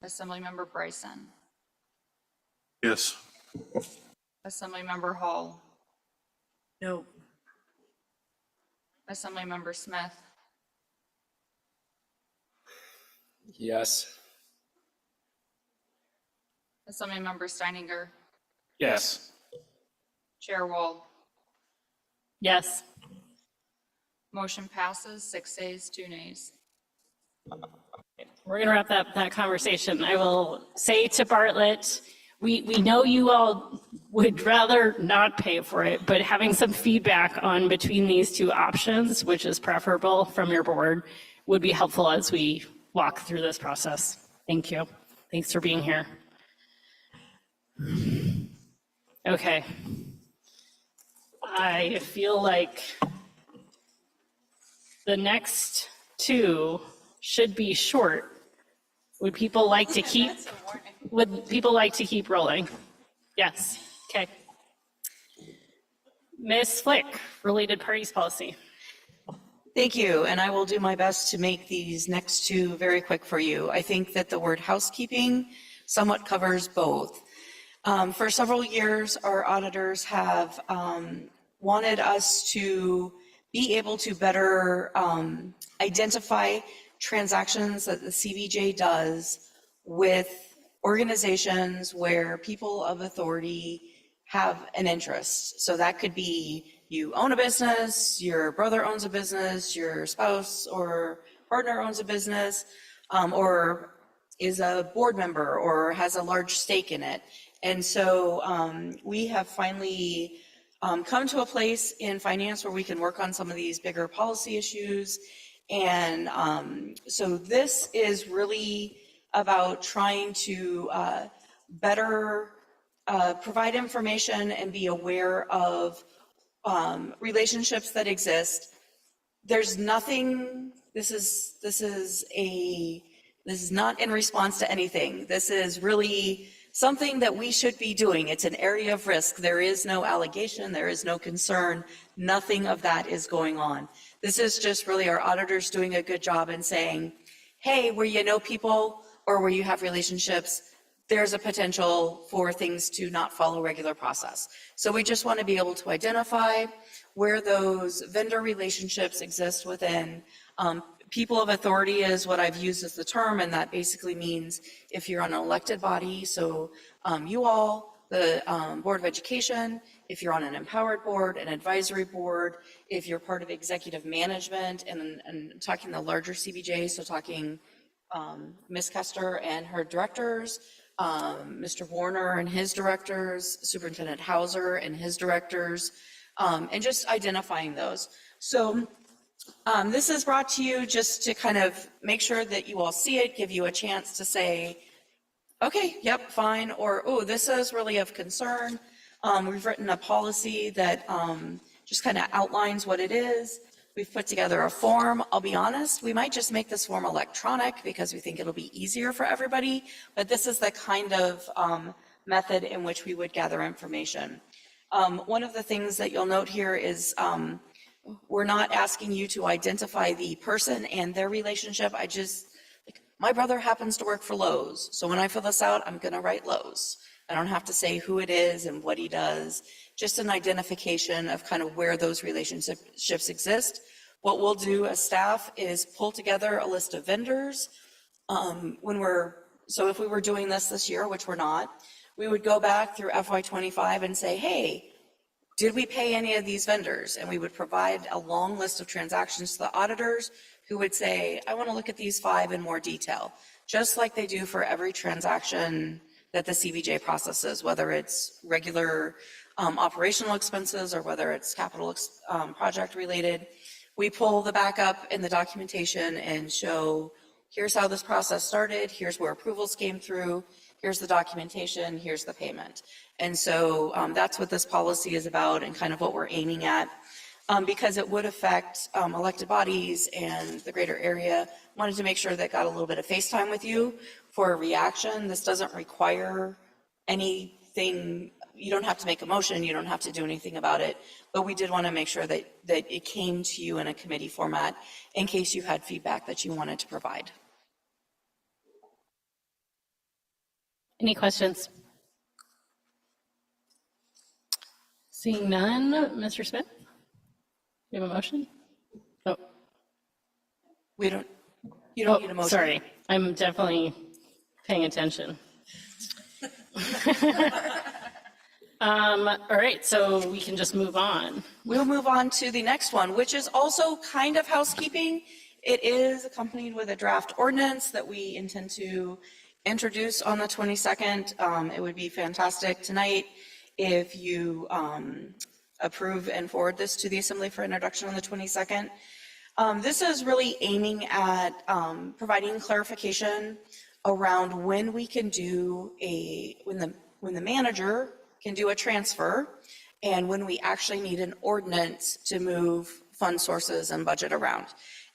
Assemblymember Bryson. Yes. Assemblymember Hall. No. Assemblymember Smith. Yes. Assemblymember Steininger. Yes. Chair Wall. Yes. Motion passes 6 ayes, 2 nays. We're going to wrap up that conversation. I will say to Bartlett, we know you all would rather not pay for it, but having some feedback on between these two options, which is preferable from your board, would be helpful as we walk through this process. Thank you. Thanks for being here. Okay. I feel like the next two should be short. Would people like to keep rolling? Yes, okay. Ms. Flick, related parties policy. Thank you, and I will do my best to make these next two very quick for you. I think that the word housekeeping somewhat covers both. For several years, our auditors have wanted us to be able to better identify transactions that the CVJ does with organizations where people of authority have an interest. So that could be you own a business, your brother owns a business, your spouse or partner owns a business, or is a board member or has a large stake in it. And so we have finally come to a place in finance where we can work on some of these bigger policy issues. And so this is really about trying to better provide information and be aware of relationships that exist. There's nothing, this is not in response to anything. This is really something that we should be doing. It's an area of risk. There is no allegation, there is no concern, nothing of that is going on. This is just really our auditors doing a good job and saying, hey, where you know people or where you have relationships, there's a potential for things to not follow regular process. So we just want to be able to identify where those vendor relationships exist within. People of authority is what I've used as the term, and that basically means if you're on an elected body, so you all, the Board of Education, if you're on an empowered board, an advisory board, if you're part of executive management, and talking the larger CBJ, so talking Ms. Kester and her directors, Mr. Warner and his directors, Superintendent Hauser and his directors, and just identifying those. So this is brought to you just to kind of make sure that you all see it, give you a chance to say, okay, yep, fine, or, oh, this is really of concern. We've written a policy that just kind of outlines what it is. We've put together a form. I'll be honest, we might just make this form electronic because we think it'll be easier for everybody, but this is the kind of method in which we would gather information. One of the things that you'll note here is we're not asking you to identify the person and their relationship. My brother happens to work for Lowe's, so when I fill this out, I'm going to write Lowe's. I don't have to say who it is and what he does, just an identification of kind of where those relationships exist. What we'll do as staff is pull together a list of vendors. So if we were doing this year, which we're not, we would go back through FY25 and say, hey, did we pay any of these vendors? And we would provide a long list of transactions to the auditors who would say, I want to look at these 5 in more detail, just like they do for every transaction that the CVJ processes, whether it's regular operational expenses or whether it's capital project related. We pull the backup in the documentation and show, here's how this process started, here's where approvals came through, here's the documentation, here's the payment. And so that's what this policy is about and kind of what we're aiming at. Because it would affect elected bodies and the greater area, wanted to make sure that got a little bit of face time with you for a reaction. This doesn't require anything. You don't have to make a motion, you don't have to do anything about it, but we did want to make sure that it came to you in a committee format in case you had feedback that you wanted to provide. Any questions? Seeing none, Mr. Smith? You have a motion? Oh, You don't need a motion. sorry, I'm definitely paying attention. All right, so we can just move on. We'll move on to the next one, which is also kind of housekeeping. It is accompanied with a draft ordinance that we intend to introduce on the 22nd. It would be fantastic tonight if you approve and forward this to the Assembly for introduction on the 22nd. This is really aiming at providing clarification around when we can do when the manager can do a transfer and when we actually need an ordinance to move fund sources and budget around.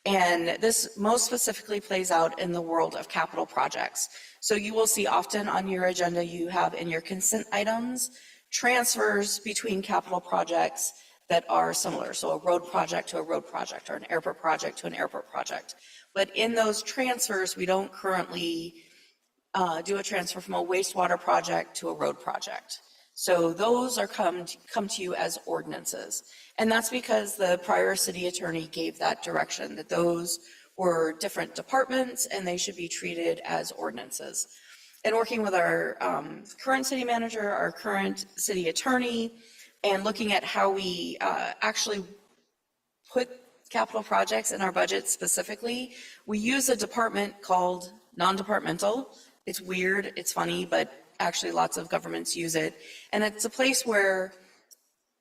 And this most specifically plays out in the world of capital projects. So you will see often on your agenda, you have in your consent items, transfers between capital projects that are similar. So a road project to a road project or an airport project to an airport project. But in those transfers, we don't currently do a transfer from a wastewater project to a road project. So those are come to you as ordinances. And that's because the prior city attorney gave that direction, that those were different departments and they should be treated as ordinances. And working with our current city manager, our current city attorney, and looking at how we actually put capital projects in our budget specifically, we use a department called non-departmental. It's weird, it's funny, but actually lots of governments use it. And it's a place where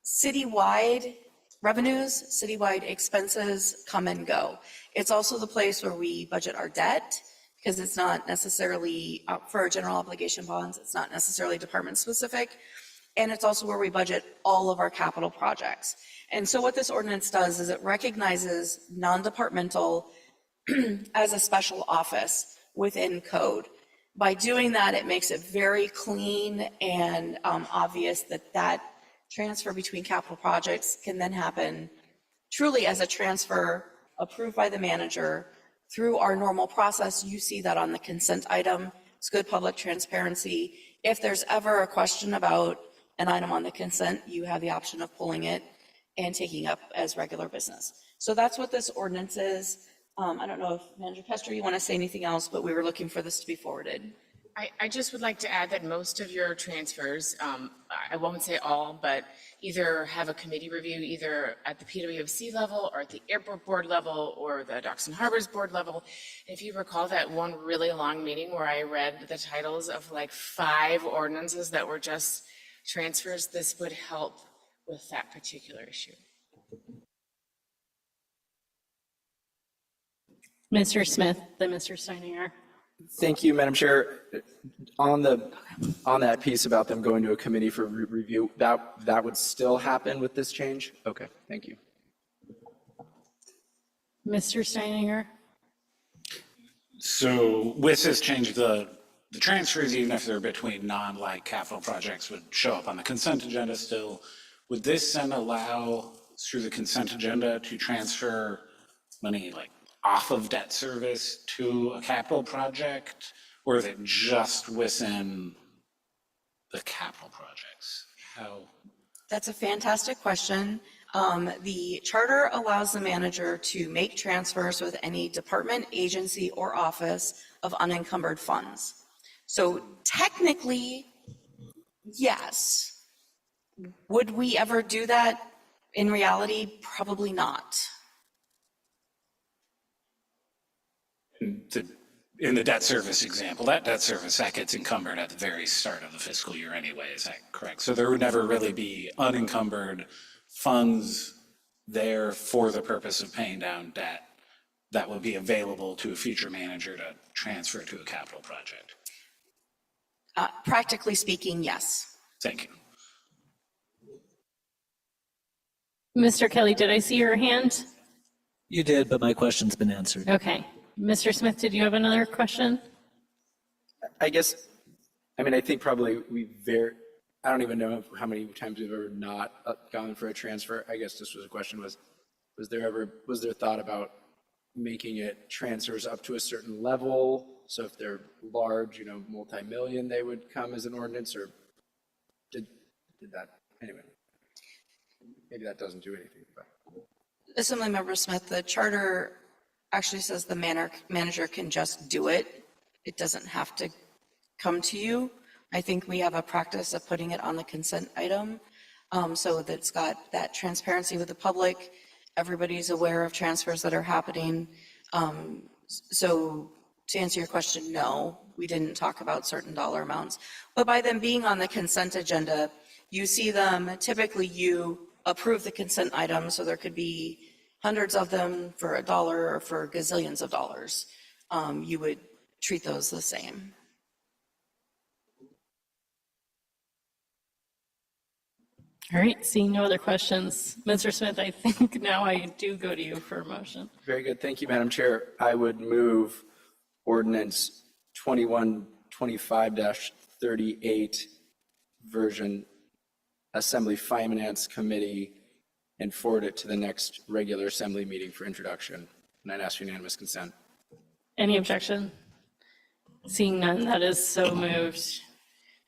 citywide revenues, citywide expenses come and go. It's also the place where we budget our debt, because it's not necessarily, for our general obligation bonds, it's not necessarily department specific. And it's also where we budget all of our capital projects. And so what this ordinance does is it recognizes non-departmental as a special office within code. By doing that, it makes it very clean and obvious that that transfer between capital projects can then happen truly as a transfer approved by the manager through our normal process. You see that on the consent item. It's good public transparency. If there's ever a question about an item on the consent, you have the option of pulling it and taking up as regular business. So that's what this ordinance is. I don't know if Manager Pester, you want to say anything else, but we were looking for this to be forwarded. I just would like to add that most of your transfers, I won't say all, but either have a committee review either at the PWFC level or at the airport board level or the Docks and Harbors board level. If you recall that one really long meeting where I read the titles of like 5 ordinances that were just transfers, this would help with that particular issue. Mr. Smith, then Mr. Steininger. Thank you, Madam Chair. On that piece about them going to a committee for review, that would still happen with this change? Okay, thank you. Mr. Steininger. So with this change, the transfers, even if they're between non-like capital projects, would show up on the consent agenda still. Would this then allow, through the consent agenda, to transfer money like off of debt service to a capital project? Or is it just within the capital projects? How? That's a fantastic question. The charter allows the manager to make transfers with any department, agency, or office of unencumbered funds. So technically, yes. Would we ever do that? In reality, probably not. In the debt service example, that debt service, that gets encumbered at the very start of the fiscal year anyway, is that correct? So there would never really be unencumbered funds there for the purpose of paying down debt that will be available to a future manager to transfer to a capital project? Practically speaking, yes. Thank you. Mr. Kelly, did I see your hand? You did, but my question's been answered. Okay. Mr. Smith, did you have another question? I guess, I mean, I think probably I don't even know how many times we've ever not gone for a transfer. I guess this was a question, was there thought about making it transfers up to a certain level? So if they're large, multi-million, they would come as an ordinance, or did that, anyway, maybe that doesn't do anything, but. Assemblymember Smith, the charter actually says the manager can just do it. It doesn't have to come to you. I think we have a practice of putting it on the consent item so that it's got that transparency with the public. Everybody's aware of transfers that are happening. So to answer your question, no, we didn't talk about certain dollar amounts. But by them being on the consent agenda, you see them, typically you approve the consent item, so there could be hundreds of them for $1 or for gazillions of dollars. You would treat those the same. All right, seeing no other questions. Mr. Smith, I think now I do go to you for a motion. Very good. Thank you, Madam Chair. I would move ordinance 2125-38 version Assembly Finance Committee and forward it to the next regular Assembly meeting for introduction. And I'd ask unanimous consent. Any objection? Seeing none, that is so moved.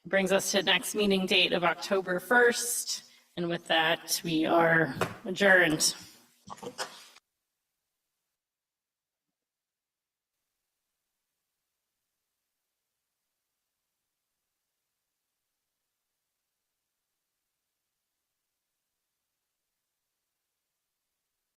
Brings us to next meeting date of October 1st. And with that, we are adjourned.